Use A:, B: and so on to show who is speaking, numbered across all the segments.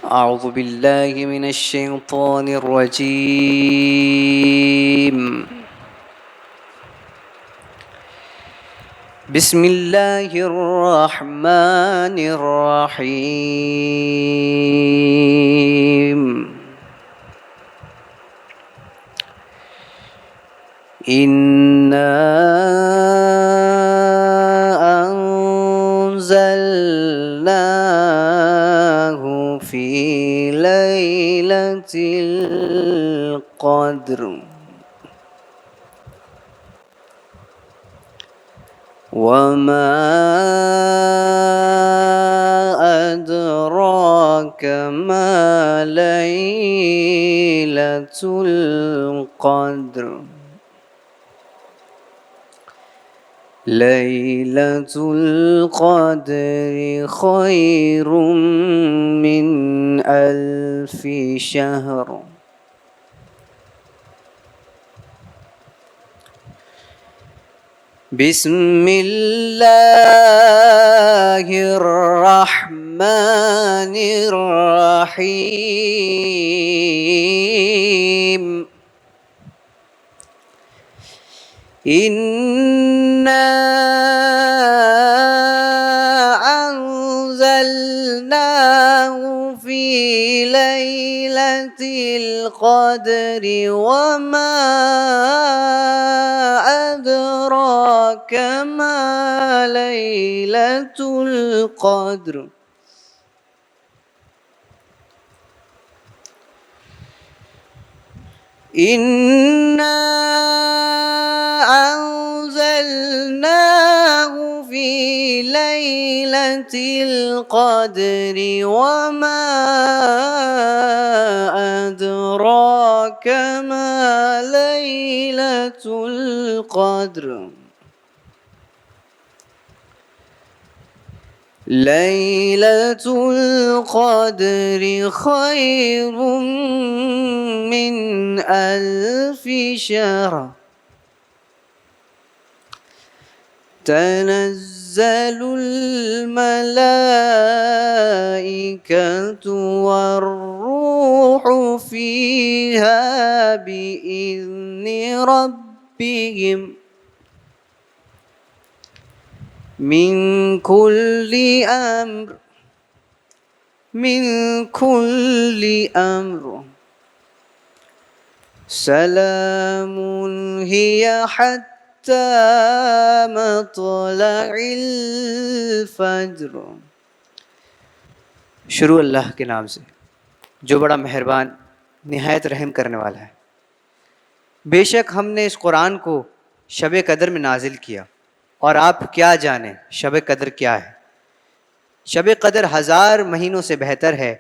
A: أعوذ بالله من الشيطان الرجيم. بسم الله الرحمن الرحيم. إنا أنزلناه في ليلة القدر وما أدراك ما ليلة القدر. ليلة القدر خير من 1000 شهر. بسم الله الرحمن الرحيم. إنا أنزلناه في ليلة القدر وما أدراك ما ليلة القدر. إنا أنزلناه في ليلة القدر وما أدراك ما ليلة القدر. ليلة القدر خير من 1000 شهر. تنزل الملائكة والروح فيها بإذن ربهم من كل أمر. سلام هي حتى مطلع الفجر. شروع اللہ کے نام سے جو بڑا مہربان نہایت رحم کرنے والا ہے۔ بے شک ہم نے اس قرآن کو شب قدر میں نازل کیا، اور آپ کیا جانیں شب قدر کیا ہے۔ شب قدر 1000 مہینوں سے بہتر ہے۔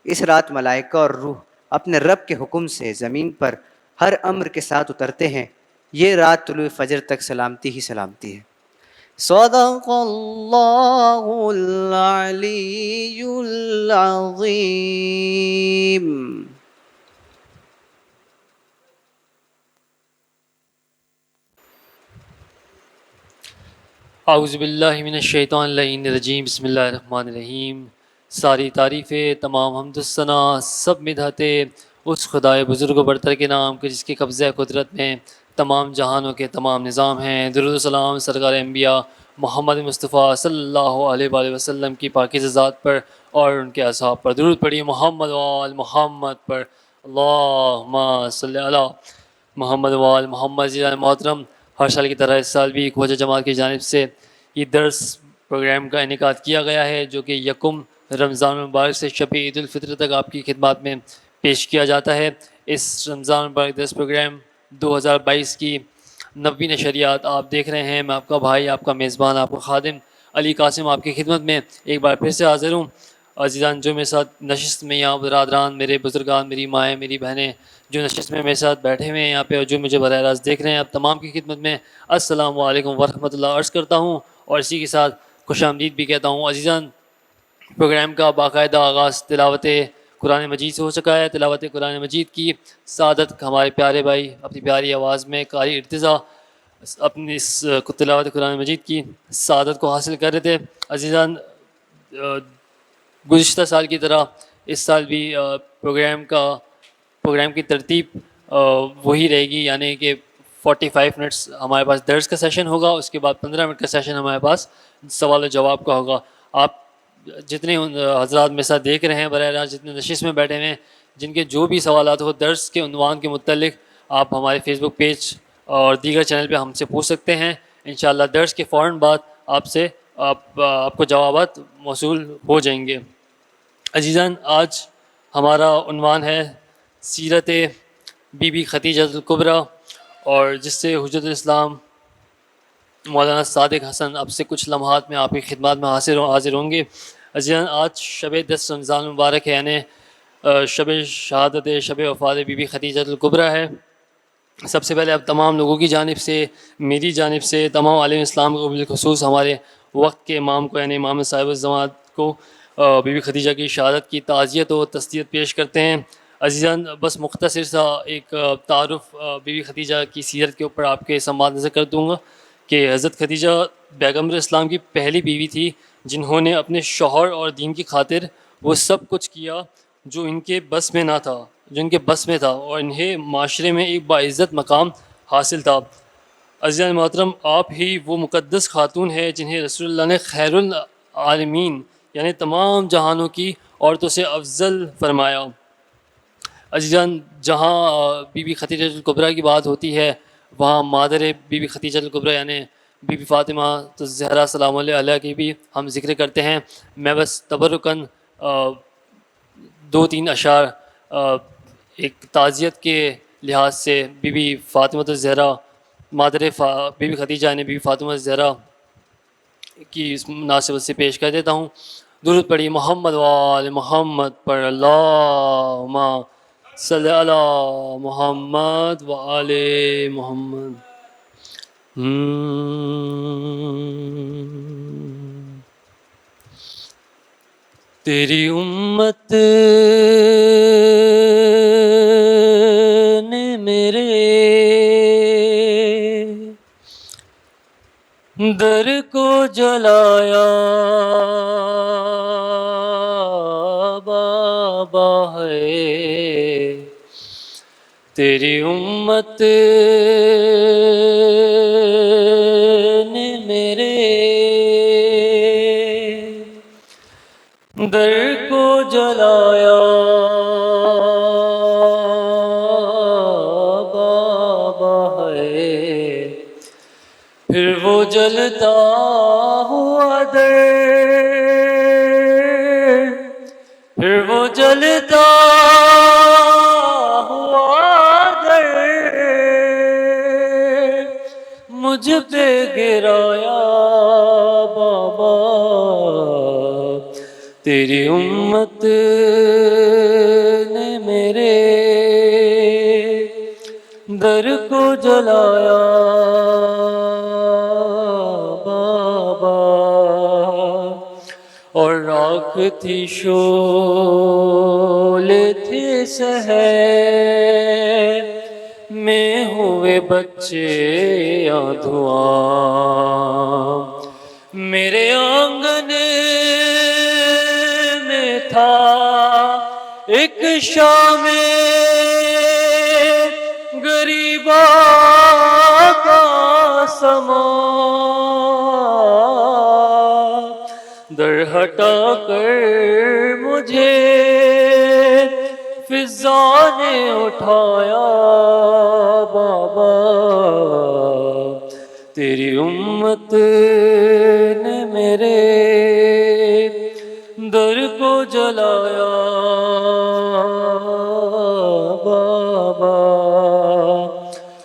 A: اس رات ملائکہ اور روح اپنے رب کے حکم سے زمین پر ہر امر کے ساتھ اترتے ہیں۔ یہ رات طلوع فجر تک سلامتی ہی سلامتی ہے۔ صدق اللہ العلی العظیم۔
B: اعوذ باللہ من الشیطان اللعین الرجیم، بسم اللہ الرحمن الرحیم۔ ساری تعریفیں، تمام حمد و ثنا، سب مدحتیں اس خدائے بزرگ و برتر کے نام کے جس کے قبضہ قدرت میں تمام جہانوں کے تمام نظام ہیں۔ درود و سلام سرکار انبیاء محمد مصطفیٰ صلی اللہ علیہ وآلہ وسلم کی پاکیزہ ذات پر اور ان کے اصحاب پر درود پڑھیے، محمد وآل محمد پر اللہم صلی علی محمد وآل محمد۔ عزیزان محترم، ہر سال کی طرح اس سال بھی کھوجہ جماعت کی جانب سے یہ درس پروگرام کا انعقاد کیا گیا ہے، جو کہ یکم رمضان المبارک سے شب عید الفطر تک آپ کی خدمات میں پیش کیا جاتا ہے۔ اس رمضان المبارک درس پروگرام 2022 کی 90ویں نشریات آپ دیکھ رہے ہیں۔ میں آپ کا بھائی، آپ کا میزبان، آپ کا خادم علی قاسم آپ کی خدمت میں ایک بار پھر سے حاضر ہوں۔ عزیزان جو میرے ساتھ نشست میں یہاں برادران، میرے بزرگان، میری مائیں، میری بہنیں جو نشست میں میرے ساتھ بیٹھے ہوئے ہیں یہاں پہ، اور جو مجھے براہ راست دیکھ رہے ہیں، آپ تمام کی خدمت میں السلام علیکم ورحمۃ اللہ عرض کرتا ہوں، اور اسی کے ساتھ خوش آمدید بھی کہتا ہوں۔ عزیزان، پروگرام کا باقاعدہ آغاز تلاوت قرآن مجید سے ہو چکا ہے۔ تلاوت قرآن مجید کی سعادت ہمارے پیارے بھائی اپنی پیاری آواز میں قاری ارتضیٰ اپنی اس تلاوت قرآن مجید کی سعادت کو حاصل کر رہے تھے۔ عزیزان، گزشتہ سال کی طرح اس سال بھی پروگرام کی ترتیب وہی رہے گی، یعنی کہ 45 منٹس ہمارے پاس درس کا سیشن ہوگا، اس کے بعد 15 منٹ کا سیشن ہمارے پاس سوال و جواب کا ہوگا. آپ جتنے حضرات میرے ساتھ دیکھ رہے ہیں براہ راست، جتنے نشست میں بیٹھے ہوئے ہیں، جن کے جو بھی سوالات ہو درس کے عنوان کے متعلق، آپ ہمارے فیس بک پیج اور دیگر چینل پہ ہم سے پوچھ سکتے ہیں. انشاءاللہ درس کے فوراً بعد آپ کو جوابات موصول ہو جائیں گے. عزیزان، آج ہمارا عنوان ہے سیرت بی بی خدیجہ الکبریٰ، اور جس سے حجت الاسلام مولانا صادق حسن اب سے کچھ لمحات میں آپ کی خدمات میں حاضر ہوں گے. عزیزان، آج شب 10 رمضان المبارک ہے، یعنی شب شہادت، شب وفات بی بی خدیجہ الکبریٰ ہے. سب سے پہلے اب تمام لوگوں کی جانب سے، میری جانب سے، تمام عالم اسلام کو، بالخصوص ہمارے وقت کے امام کو، یعنی امام صاحب الزمان کو بی بی خدیجہ کی شہادت کی تعزیت و تسلیت پیش کرتے ہیں. عزیزان، بس مختصر سا ایک تعارف بی بی خدیجہ کی سیرت کے اوپر آپ کے سماعت نظر کر دوں گا کہ حضرت خدیجہ پیغمبر اسلام کی پہلی بیوی تھی جنہوں نے اپنے شوہر اور دین کی خاطر وہ سب کچھ کیا جو ان کے بس میں نہ تھا، جو ان کے بس میں تھا، اور انہیں معاشرے میں ایک باعزت مقام حاصل تھا. عزیزان محترم، آپ ہی وہ مقدس خاتون ہے جنہیں رسول اللہ نے خیر العالمین، یعنی تمام جہانوں کی عورتوں سے افضل فرمایا. عزیزان، جہاں بی بی خدیجہ الکبریٰ کی بات ہوتی ہے، وہاں مادر بی بی خدیجہ الکبریٰ یعنی بی بی فاطمہ الزہرا سلام اللہ علیہ کی بھی ہم ذکر کرتے ہیں. میں بس تبرکاً 2-3 اشعار ایک تعزیت کے لحاظ سے بی بی فاطمہ الزہرا، مادر بی بی خدیجہ یعنی بی بی فاطمہ الزہرا کی اس مناسبت سے پیش کر دیتا ہوں. درود پڑھی محمد وآل محمد پر، اللہم صلی علی محمد وآل محمد. تیری امت نے میرے در کو جلایا، بابا ہے تیری امت نے میرے در کو جلایا، بابا ہے پھر وہ جلتا ہوا در، پھر وہ جلتا ہوا در مجھ پہ گرایا، بابا تیری امت نے میرے در کو جلایا، بابا. اور راکھ تھی شعلے تھے سحر میں ہوئے بچے یا دھواں، میرے آنگن میں تھا ایک شام غریبا کا سما، در ہٹا کر مجھے فضا نے اٹھایا، بابا تیری امت نے میرے در کو جلایا، بابا.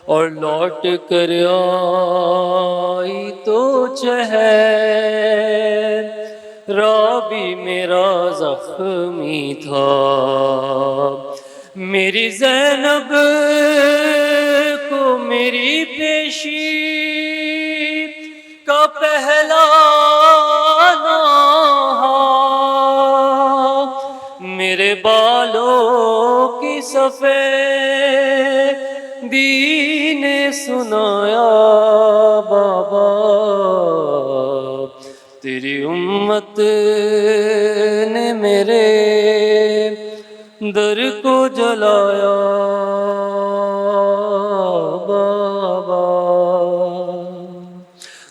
B: اور لوٹ کر آئی تو چہرہ بھی میرا زخمی تھا، میری زینب کو میری پیشی کا پہلا نہا، میرے بالوں کی سفیدی نے سنایا، بابا تیری امت نے میرے در کو جلایا بابا.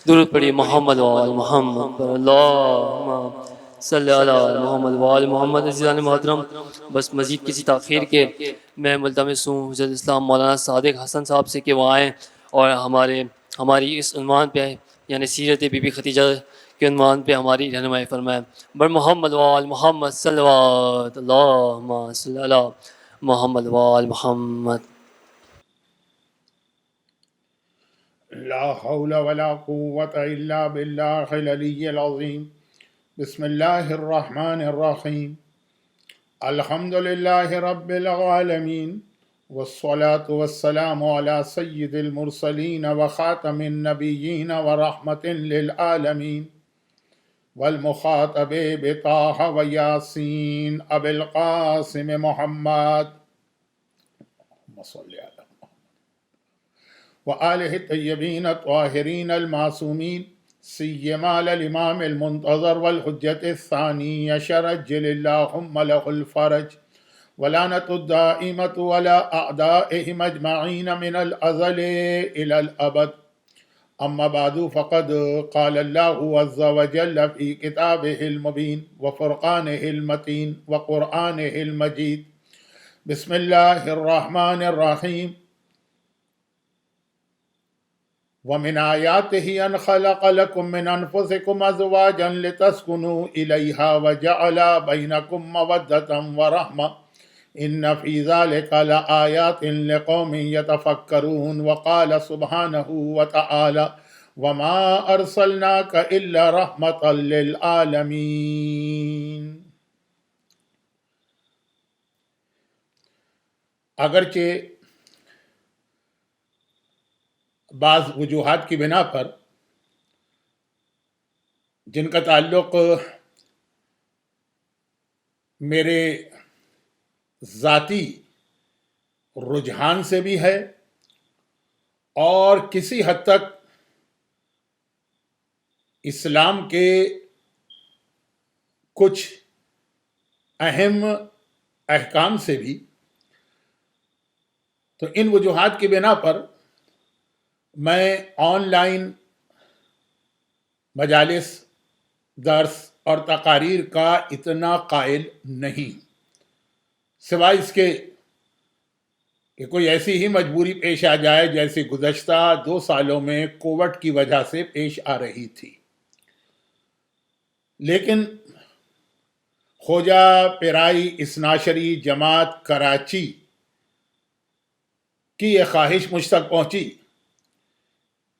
B: درود پڑھی محمد وآل محمد پر اللہم صلی علی محمد وآل محمد. عزیزان محترم، بس مزید کسی تاخیر کے میں ملتمس ہوں حضرت اسلام مولانا صادق حسن صاحب سے کہ وہ آئیں اور ہماری اس عنوان پہ یعنی سیرت بی بی خدیجہ کے عنوان پہ ہماری رہنمائی فرمائیں. بر محمد وآل محمد صلوات اللہم صلی علی محمد وآل محمد.
C: لا حول ولا قوة إلا بالله العلي العظيم. بسم الله الرحمن الرحيم. الحمد لله رب العالمين، والصلاة والسلام على سيد المرسلين وخاتم النبيين ورحمة للعالمين، والمخاطب بطه وياسين أبي القاسم محمد اللهم صل على وآلہ الطیبین الطاہرین المعصومین، سیما الامام المنتظر والحجة الثانی عشر عجل اللہم لہ الفرج، ولعنة الدائمة ولا أعدائهم أجمعين من الأزل إلى الأبد. أما بعد، فقد قال الله عز وجل في كتابه المبين وفرقانه المتين وقرآنه المجيد. بسم الله الرحمن الرحيم. ومن آياته أن خلق لكم من أنفسكم أزواجا لتسكنوا إليها وجعل بينكم مودة ورحمة إن في ذلك لآيات لقوم يتفكرون. وقال سبحانه وتعالى وما أرسلناك إلا رحمة للعالمين. اگرچہ بعض وجوہات کی بنا پر جن کا تعلق میرے ذاتی رجحان سے بھی ہے اور کسی حد تک اسلام کے کچھ اہم احکام سے بھی، تو ان وجوہات کی بنا پر میں آن لائن مجالس، درس اور تقاریر کا اتنا قائل نہیں، سوائے اس کے کہ کوئی ایسی ہی مجبوری پیش آ جائے جیسے گزشتہ 2 سالوں میں کووڈ کی وجہ سے پیش آ رہی تھی. لیکن خوجہ پیرائی اثناشری جماعت کراچی کی یہ خواہش مجھ تک پہنچی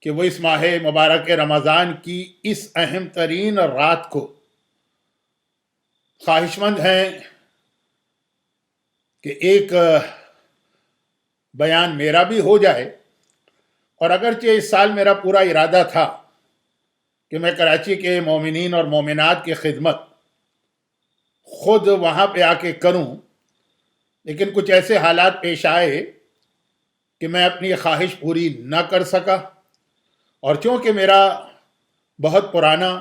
C: کہ وہ اس ماہ مبارک رمضان کی اس اہم ترین رات کو خواہش مند ہیں کہ ایک بیان میرا بھی ہو جائے. اور اگرچہ اس سال میرا پورا ارادہ تھا کہ میں کراچی کے مومنین اور مومنات کی خدمت خود وہاں پہ آ کے کروں، لیکن کچھ ایسے حالات پیش آئے کہ میں اپنی خواہش پوری نہ کر سکا. اور چونکہ میرا بہت پرانا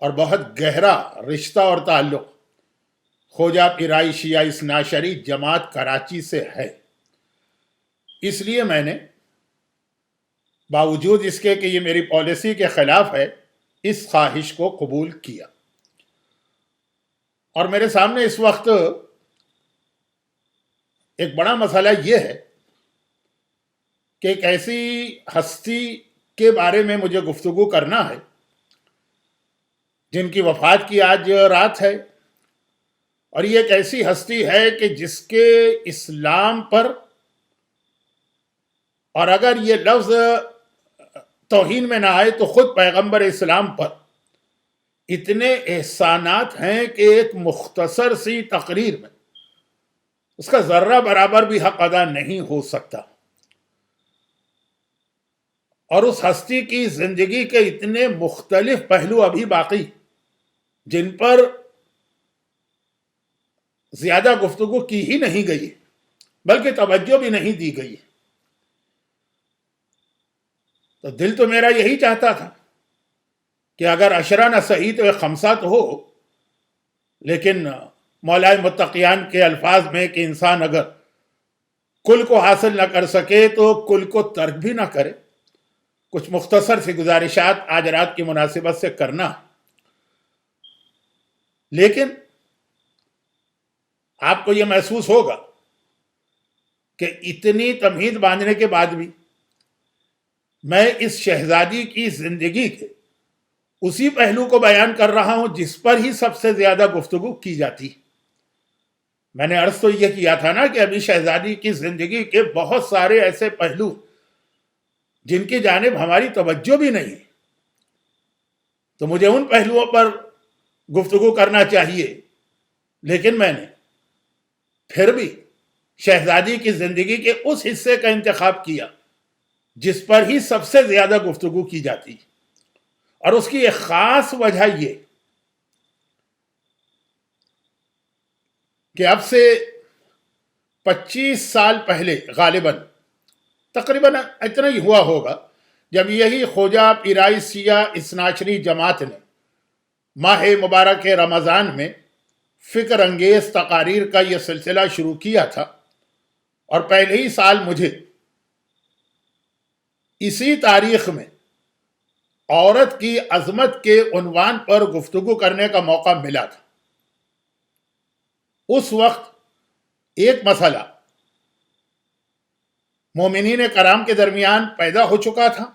C: اور بہت گہرا رشتہ اور تعلق خوجہ پیرائی شیعہ اثناشری جماعت کراچی سے ہے، اس لیے میں نے باوجود اس کے کہ یہ میری پالیسی کے خلاف ہے اس خواہش کو قبول کیا. اور میرے سامنے اس وقت ایک بڑا مسئلہ یہ ہے کہ ایک ایسی ہستی کے بارے میں مجھے گفتگو کرنا ہے جن کی وفات کی آج رات ہے، اور یہ ایک ایسی ہستی ہے کہ جس کے اسلام پر، اور اگر یہ لفظ توہین میں نہ آئے تو خود پیغمبر اسلام پر اتنے احسانات ہیں کہ ایک مختصر سی تقریر میں اس کا ذرہ برابر بھی حق ادا نہیں ہو سکتا. اور اس ہستی کی زندگی کے اتنے مختلف پہلو ابھی باقی جن پر زیادہ گفتگو کی ہی نہیں گئی، بلکہ توجہ بھی نہیں دی گئی. تو دل تو میرا یہی چاہتا تھا کہ اگر عشرہ نہ صحیح تو ایک خمسہ تو ہو، لیکن مولائے متقیان کے الفاظ میں کہ انسان اگر کل کو حاصل نہ کر سکے تو کل کو ترک بھی نہ کرے. کچھ مختصر سی گزارشات آج رات کی مناسبت سے کرنا. لیکن آپ کو یہ محسوس ہوگا کہ اتنی تمہید باندھنے کے بعد بھی میں اس شہزادی کی زندگی کے اسی پہلو کو بیان کر رہا ہوں جس پر ہی سب سے زیادہ گفتگو کی جاتی. میں نے عرض تو یہ کیا تھا نا کہ ابھی شہزادی کی زندگی کے بہت سارے ایسے پہلو جن کی جانب ہماری توجہ بھی نہیں، تو مجھے ان پہلوؤں پر گفتگو کرنا چاہیے. لیکن میں نے پھر بھی شہزادی کی زندگی کے اس حصے کا انتخاب کیا جس پر ہی سب سے زیادہ گفتگو کی جاتی. اور اس کی ایک خاص وجہ یہ کہ اب سے 25 سال پہلے غالباً تقریباً اتنا ہی ہوا ہوگا جب یہی خواجہ پیرائی سیاہ اثناچری جماعت نے ماہ مبارک رمضان میں فکر انگیز تقاریر کا یہ سلسلہ شروع کیا تھا. اور پہلے ہی سال مجھے اسی تاریخ میں عورت کی عظمت کے عنوان پر گفتگو کرنے کا موقع ملا تھا. اس وقت ایک مسئلہ مومنین کرام کے درمیان پیدا ہو چکا تھا،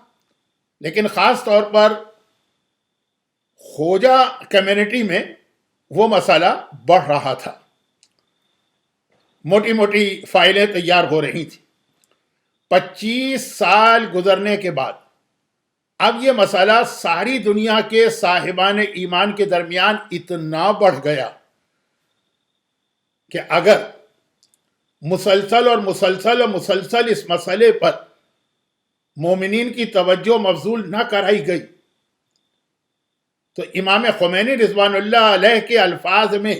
C: لیکن خاص طور پر خواجہ کمیونٹی میں وہ مسئلہ بڑھ رہا تھا. موٹی موٹی فائلیں تیار ہو رہی تھیں. 25 سال گزرنے کے بعد اب یہ مسئلہ ساری دنیا کے صاحبان ایمان کے درمیان اتنا بڑھ گیا کہ اگر مسلسل اس مسئلے پر مومنین کی توجہ مبذول نہ کرائی گئی تو امام خمینی رضوان اللہ علیہ کے الفاظ میں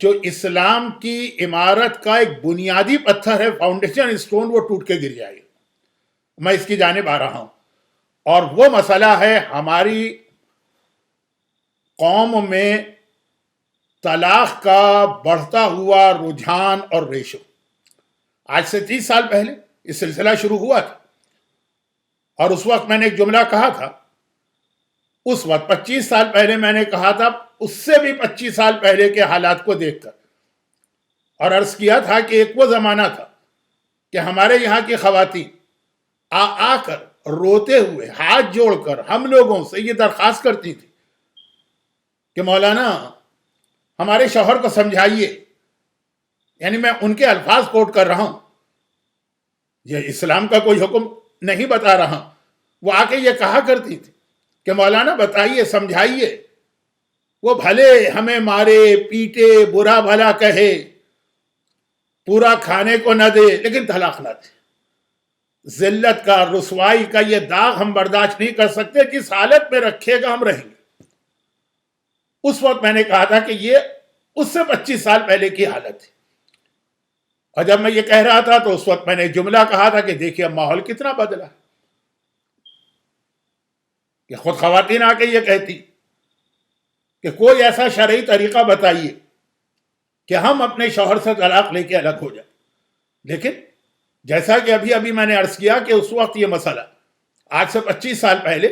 C: جو اسلام کی عمارت کا ایک بنیادی پتھر ہے، فاؤنڈیشن اسٹون، وہ ٹوٹ کے گر جائے گا. میں اس کی جانب آ رہا ہوں، اور وہ مسئلہ ہے ہماری قوم میں طلاق کا بڑھتا ہوا رجحان اور ریشو. آج سے 30 سال پہلے یہ سلسلہ شروع ہوا تھا، اور اس وقت میں نے ایک جملہ کہا تھا. اس وقت 25 سال پہلے میں نے کہا تھا، اس سے بھی 25 سال پہلے کے حالات کو دیکھ کر، اور عرض کیا تھا کہ ایک وہ زمانہ تھا کہ ہمارے یہاں کی خواتین آ کر روتے ہوئے ہاتھ جوڑ کر ہم لوگوں سے یہ درخواست کرتی تھی کہ مولانا ہمارے شوہر کو سمجھائیے. یعنی میں ان کے الفاظ کوٹ کر رہا ہوں، یہ اسلام کا کوئی حکم نہیں بتا رہا. وہ آ کے یہ کہا کرتی تھی کہ مولانا بتائیے، سمجھائیے. وہ بھلے ہمیں مارے پیٹے، برا بھلا کہے، پورا کھانے کو نہ دے، لیکن طلاق نہ دے. ذلت کا، رسوائی کا یہ داغ ہم برداشت نہیں کر سکتے. جس حالت میں رکھے گا ہم رہیں گے. اس وقت میں نے کہا تھا کہ یہ اس سے 25 سال پہلے کی حالت ہے. اور جب میں یہ کہہ رہا تھا تو اس وقت میں نے جملہ کہا تھا کہ دیکھیے اب ماحول کتنا بدلا، کہ خود خواتین آ کے یہ کہتی کہ کوئی ایسا شرعی طریقہ بتائیے کہ ہم اپنے شوہر سے طلاق لے کے الگ ہو جائیں. لیکن جیسا کہ ابھی میں نے عرض کیا کہ اس وقت یہ مسئلہ آج سے 25 سال پہلے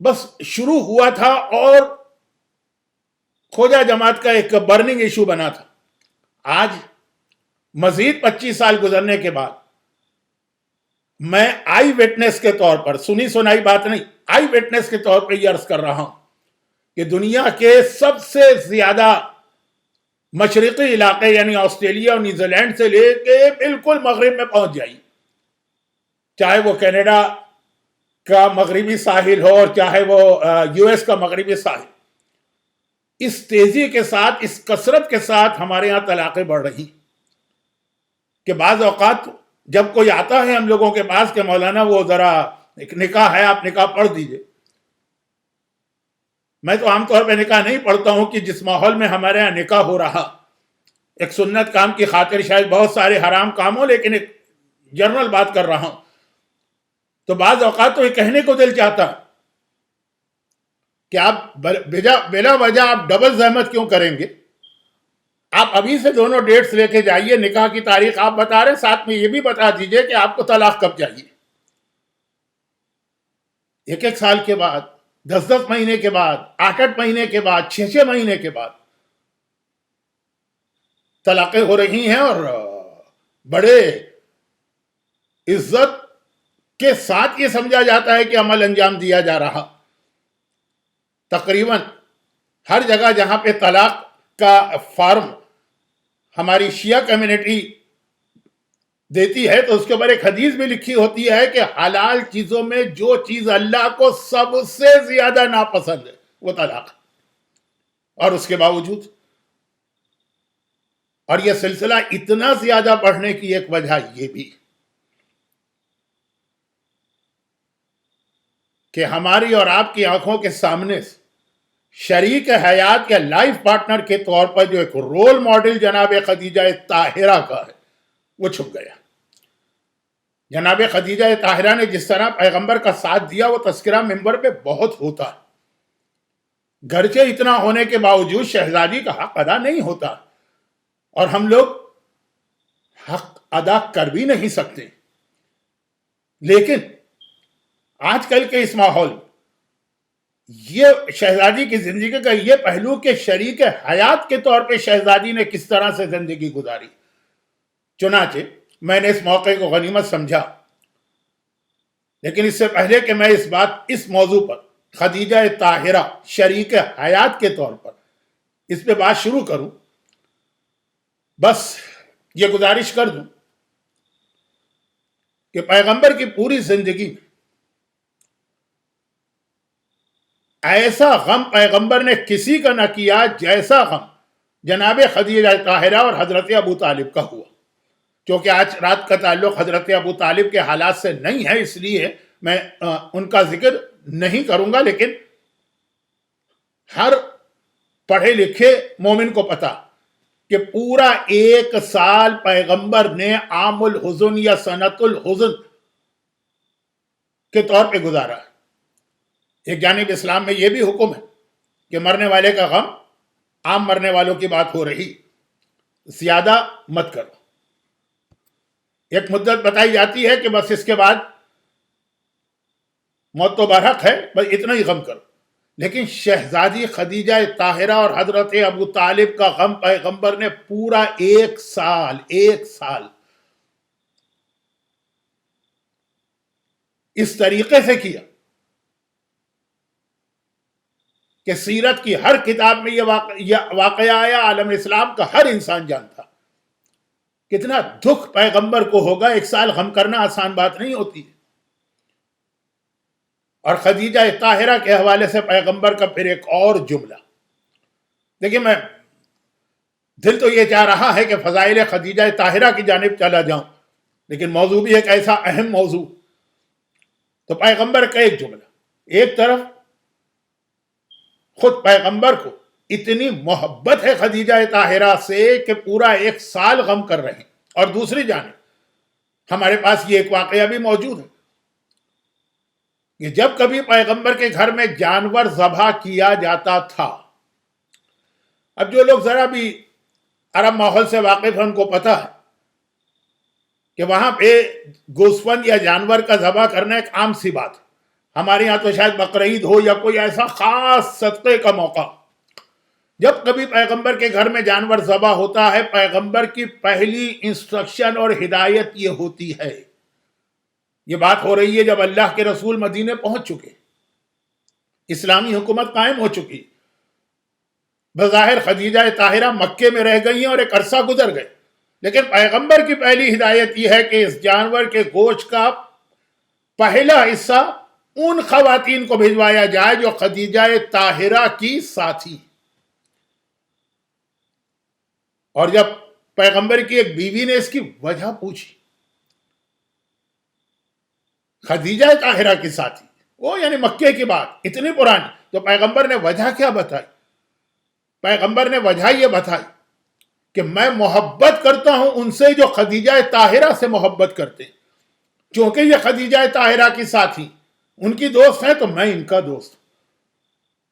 C: بس شروع ہوا تھا اور خواجہ جماعت کا ایک برننگ ایشو بنا تھا. آج مزید 25 سال گزرنے کے بعد میں آئی وٹنس کے طور پر، سنی سنائی بات نہیں، آئی وٹنس کے طور پر یہ عرض کر رہا ہوں کہ دنیا کے سب سے زیادہ مشرقی علاقے یعنی آسٹریلیا اور نیوزی لینڈ سے لے کے بالکل مغرب میں پہنچ جائیے، چاہے وہ کینیڈا کا مغربی ساحل ہو اور چاہے وہ یو ایس کا مغربی ساحل، اس تیزی کے ساتھ، اس کثرت کے ساتھ ہمارے ہاں طلاقیں بڑھ رہی کہ بعض اوقات جب کوئی آتا ہے ہم لوگوں کے پاس کہ مولانا وہ ذرا ایک نکاح ہے، آپ نکاح پڑھ دیجئے. میں تو عام طور پہ نکاح نہیں پڑھتا ہوں کہ جس ماحول میں ہمارے ہاں نکاح ہو رہا، ایک سنت کام کی خاطر شاید بہت سارے حرام کام ہو، لیکن ایک جنرل بات کر رہا ہوں. تو بعض اوقات تو یہ کہنے کو دل چاہتا کہ آپ بلا وجہ آپ ڈبل زحمت کیوں کریں گے؟ آپ ابھی سے دونوں ڈیٹس لے کے جائیے، نکاح کی تاریخ آپ بتا رہے ہیں، ساتھ میں یہ بھی بتا دیجئے کہ آپ کو طلاق کب چاہیے۔ 1 سال کے بعد، 10 مہینے کے بعد، 8 مہینے کے بعد، 6 مہینے کے بعد طلاقیں ہو رہی ہیں، اور بڑے عزت کے ساتھ یہ سمجھا جاتا ہے کہ عمل انجام دیا جا رہا۔ تقریباً ہر جگہ جہاں پہ طلاق کا فارم ہماری شیعہ کمیونٹی دیتی ہے تو اس کے اوپر ایک حدیث بھی لکھی ہوتی ہے کہ حلال چیزوں میں جو چیز اللہ کو سب سے زیادہ ناپسند ہے وہ طلاق، اور اس کے باوجود، اور یہ سلسلہ اتنا زیادہ بڑھنے کی ایک وجہ یہ بھی کہ ہماری اور آپ کی آنکھوں کے سامنے شریک حیات یا لائف پارٹنر کے طور پر جو ایک رول ماڈل جناب خدیجہ طاہرہ کا ہے وہ چھپ گیا۔ جناب خدیجہ طاہرہ نے جس طرح پیغمبر کا ساتھ دیا وہ تذکرہ ممبر پہ بہت ہوتا ہے، گرچہ اتنا ہونے کے باوجود شہزادی کا حق ادا نہیں ہوتا، اور ہم لوگ حق ادا کر بھی نہیں سکتے۔ لیکن آج کل کے اس ماحول میں یہ شہزادی کی زندگی کا یہ پہلو کہ شریک حیات کے طور پہ شہزادی نے کس طرح سے زندگی گزاری، چنانچہ میں نے اس موقع کو غنیمت سمجھا۔ لیکن اس سے پہلے کہ میں اس موضوع پر خدیجہ طاہرہ شریک حیات کے طور پر اس پہ بات شروع کروں، بس یہ گزارش کر دوں کہ پیغمبر کی پوری زندگی میں ایسا غم پیغمبر نے کسی کا نہ کیا جیسا غم جناب خدیجہ طاہرہ اور حضرت ابو طالب کا ہوا۔ کیونکہ آج رات کا تعلق حضرت ابو طالب کے حالات سے نہیں ہے، اس لیے میں ان کا ذکر نہیں کروں گا، لیکن ہر پڑھے لکھے مومن کو پتا کہ پورا 1 سال پیغمبر نے عام الحزن یا سنت الحزن کے طور پہ گزارا ہے۔ ایک جانب اسلام میں یہ بھی حکم ہے کہ مرنے والے کا غم عام مرنے والوں کی بات ہو رہی، زیادہ مت کرو۔ ایک مدت بتائی جاتی ہے کہ بس اس کے بعد موت تو برحق ہے، بس اتنا ہی غم کرو۔ لیکن شہزادی خدیجہ طاہرہ اور حضرت ابو طالب کا غم پیغمبر نے پورا 1 سال اس طریقے سے کیا کہ سیرت کی ہر کتاب میں یہ واقعہ آیا، عالم اسلام کا ہر انسان جانتا۔ کتنا دکھ پیغمبر کو ہوگا، 1 سال غم کرنا آسان بات نہیں ہوتی۔ اور خدیجہ طاہرہ کے حوالے سے پیغمبر کا پھر ایک اور جملہ، دیکھیں میں دل تو یہ چاہ رہا ہے کہ فضائل خدیجہ طاہرہ کی جانب چلا جاؤں، لیکن موضوع بھی ایک ایسا اہم موضوع، تو پیغمبر کا ایک جملہ، ایک طرف خود پیغمبر کو اتنی محبت ہے خدیجہ طاہرہ سے کہ پورا 1 سال غم کر رہے ہیں، اور دوسری جانب ہمارے پاس یہ ایک واقعہ بھی موجود ہے کہ جب کبھی پیغمبر کے گھر میں جانور ذبح کیا جاتا تھا، اب جو لوگ ذرا بھی عرب ماحول سے واقف ہیں ان کو پتا ہے کہ وہاں پہ گوسفند یا جانور کا ذبح کرنا ایک عام سی بات ہے۔ ہمارے یہاں تو شاید بقرعید ہو یا کوئی ایسا خاص صدقے کا موقع، جب کبھی پیغمبر کے گھر میں جانور ذبح ہوتا ہے، پیغمبر کی پہلی انسٹرکشن اور ہدایت یہ ہوتی ہے، یہ بات ہو رہی ہے جب اللہ کے رسول مدینے پہنچ چکے، اسلامی حکومت قائم ہو چکی، بظاہر خدیجہ طاہرہ مکے میں رہ گئی ہیں اور ایک عرصہ گزر گئے، لیکن پیغمبر کی پہلی ہدایت یہ ہے کہ اس جانور کے گوشت کا پہلا حصہ ان خواتین کو بھجوایا جائے جو خدیجہ طاہرہ کی ساتھی۔ اور جب پیغمبر کی ایک بیوی نے اس کی وجہ پوچھی، خدیجہ طاہرہ کی ساتھی، وہ یعنی مکے کی بات اتنی پرانی، تو پیغمبر نے وجہ کیا بتائی؟ پیغمبر نے وجہ یہ بتائی کہ میں محبت کرتا ہوں ان سے جو خدیجہ طاہرہ سے محبت کرتے ہیں، چونکہ یہ خدیجہ طاہرہ کی ساتھی ان کی دوست ہیں تو میں ان کا دوست ہوں۔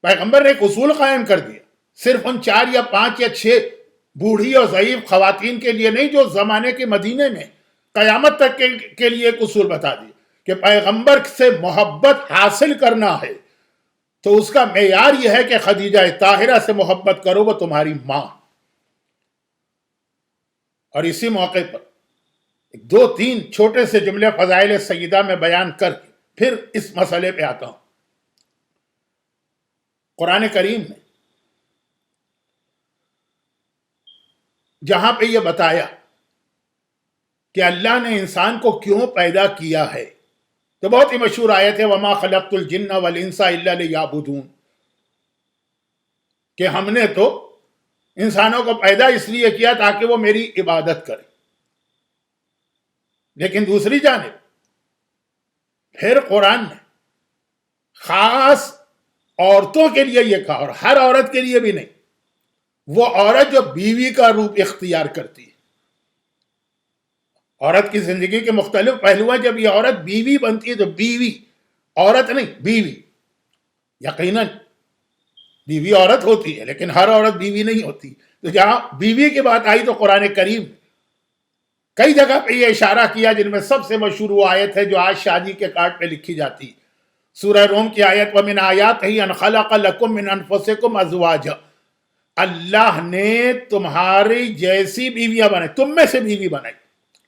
C: پیغمبر نے ایک اصول قائم کر دیا، صرف ان 4 یا 5 یا 6 بوڑھی اور ضعیف خواتین کے لیے نہیں، جو زمانے کے مدینے میں قیامت تک کے لیے ایک اصول بتا دیا کہ پیغمبر سے محبت حاصل کرنا ہے تو اس کا معیار یہ ہے کہ خدیجہ طاہرہ سے محبت کرو، وہ تمہاری ماں۔ اور اسی موقع پر 2-3 چھوٹے سے جملے فضائل سیدہ میں بیان کر کے پھر اس مسئلے پہ آتا ہوں۔ قرآن کریم نے جہاں پہ یہ بتایا کہ اللہ نے انسان کو کیوں پیدا کیا ہے، تو بہت ہی مشہور آیت ہے وَمَا خَلَقْتُ الْجِنَّ وَالْإِنسَ إِلَّا لِيَعْبُدُونَ، کہ ہم نے تو انسانوں کو پیدا اس لیے کیا تاکہ وہ میری عبادت کرے۔ لیکن دوسری جانب پھر قرآن نے خاص عورتوں کے لیے یہ کہا، اور ہر عورت کے لیے بھی نہیں، وہ عورت جو بیوی کا روپ اختیار کرتی ہے۔ عورت کی زندگی کے مختلف پہلو ہیں، جب یہ عورت بیوی بنتی ہے تو بیوی، عورت نہیں، بیوی۔ یقیناً بیوی عورت ہوتی ہے لیکن ہر عورت بیوی نہیں ہوتی، تو جہاں بیوی کی بات آئی تو قرآن کریم نے کئی جگہ پہ یہ اشارہ کیا، جن میں سب سے مشہور وہ آیت ہے جو آج شادی کے کارڈ پہ لکھی جاتی، سورہ روم کی آیت وَمِنْ آیَاتِهِ أَنْ خَلَقَ لَكُم مِّنْ أَنفُسِكُمْ أَزْوَاجًا، اللہ نے تمہاری جیسی بیویاں بنائی، تم میں سے بیوی بنائی۔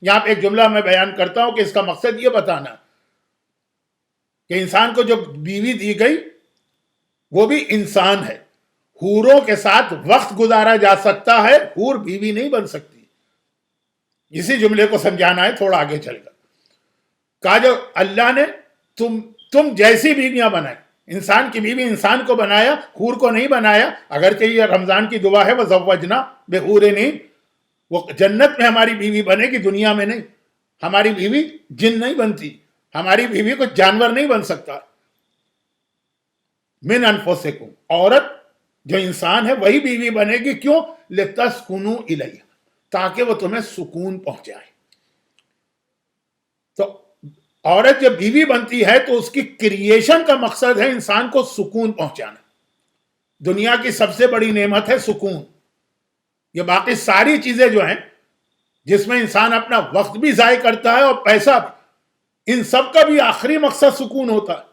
C: یہاں پہ ایک جملہ میں بیان کرتا ہوں کہ اس کا مقصد یہ بتانا کہ انسان کو جو بیوی دی گئی وہ بھی انسان ہے، حوروں کے ساتھ وقت گزارا جا سکتا ہے، حور بیوی نہیں بن سکتی۔ اسی جملے کو سمجھانا ہے تھوڑا آگے چل کر۔ کہا جو اللہ نے تم جیسی بیویاں بنائی، انسان کی بیوی انسان کو بنایا، حور کو نہیں بنایا۔ اگرچہ یہ رمضان کی دعا ہے وَزَوَّجْنَا بِحُورٍ، وہ جنت میں ہماری بیوی بنے گی، دنیا میں نہیں۔ ہماری بیوی جن نہیں بنتی، ہماری بیوی کو جانور نہیں بن سکتا۔ من انفسکم، عورت جو انسان ہے وہی بیوی بنے گی، کیوں؟ لتسکنوا الیہ، تاکہ وہ تمہیں سکون پہنچائے۔ تو عورت جب بیوی بنتی ہے تو اس کی کریشن کا مقصد ہے انسان کو سکون پہنچانا۔ دنیا کی سب سے بڑی نعمت ہے سکون۔ یہ باقی ساری چیزیں جو ہیں جس میں انسان اپنا وقت بھی ضائع کرتا ہے اور پیسہ بھی، ان سب کا بھی آخری مقصد سکون ہوتا ہے۔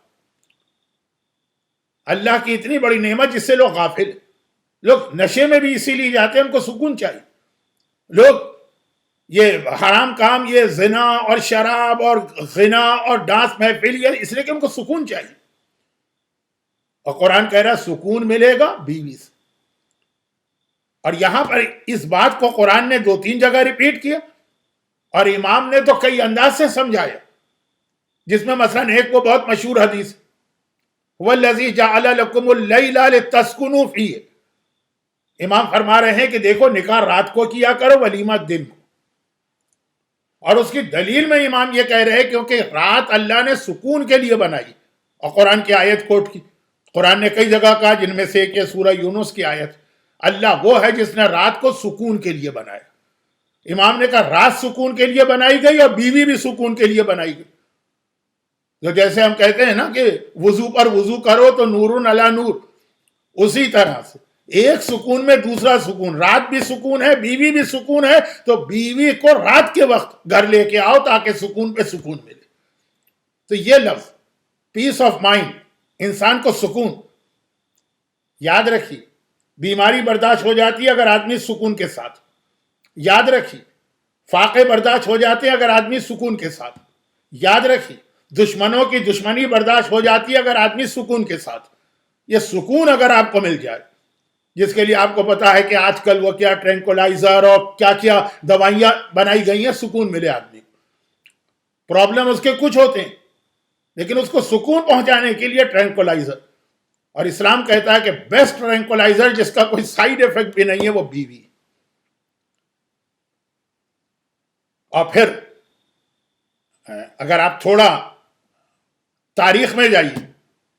C: اللہ کی اتنی بڑی نعمت جس سے لوگ غافل ہیں، لوگ نشے میں بھی اسی لیے جاتے ہیں، ان کو سکون چاہیے۔ لوگ یہ حرام کام، یہ زنا اور شراب اور غنا اور ڈانس محفل، یہ اس لیے کہ ان کو سکون چاہیے۔ اور قرآن کہہ رہا ہے سکون ملے گا بیوی سے۔ اور یہاں پر اس بات کو قرآن نے 2-3 جگہ ریپیٹ کیا، اور امام نے تو کئی انداز سے سمجھایا، جس میں مثلا ایک وہ بہت مشہور حدیث وَالَّذِي جَعَلَ لَكُمُ اللَّيْلَ لِتَسْكُنُوا فِيهِ، امام فرما رہے ہیں کہ دیکھو نکاح رات کو کیا کرو، ولیمہ دن کو۔ اور اس کی دلیل میں امام یہ کہہ رہے ہیں کیونکہ رات اللہ نے سکون کے لیے بنائی، اور قرآن کی آیت کوٹ کی۔ قرآن نے کئی جگہ کہا، جن میں سے ایک یہ سورہ یونس کی آیت، اللہ وہ ہے جس نے رات کو سکون کے لیے بنایا۔ امام نے کہا رات سکون کے لیے بنائی گئی اور بیوی بھی سکون کے لیے بنائی گئی۔ تو جیسے ہم کہتے ہیں نا کہ وضو پر وضو کرو تو نور علی نور، اسی طرح سے ایک سکون میں دوسرا سکون، رات بھی سکون ہے، بیوی بھی سکون ہے، تو بیوی کو رات کے وقت گھر لے کے آؤ تاکہ سکون پہ سکون ملے۔ تو یہ لفظ پیس آف مائنڈ، انسان کو سکون، یاد رکھیے بیماری برداشت ہو جاتی ہے اگر آدمی سکون کے ساتھ، یاد رکھیے فاقے برداشت ہو جاتے ہیں اگر آدمی سکون کے ساتھ، یاد رکھیے دشمنوں کی دشمنی برداشت ہو جاتی ہے اگر آدمی سکون کے ساتھ۔ یہ سکون اگر آپ کو مل جائے، جس کے لیے آپ کو پتا ہے کہ آج کل وہ کیا ٹرینکولائزر اور کیا کیا دوائیاں بنائی گئی ہیں، سکون ملے آدمی کو۔ پرابلم اس کے کچھ ہوتے ہیں لیکن اس کو سکون پہنچانے کے لیے ٹرینکولائزر، اور اسلام کہتا ہے کہ بیسٹ ٹرینکولائزر جس کا کوئی سائیڈ ایفیکٹ بھی نہیں ہے وہ بیوی۔ اور پھر اگر آپ تھوڑا تاریخ میں جائیے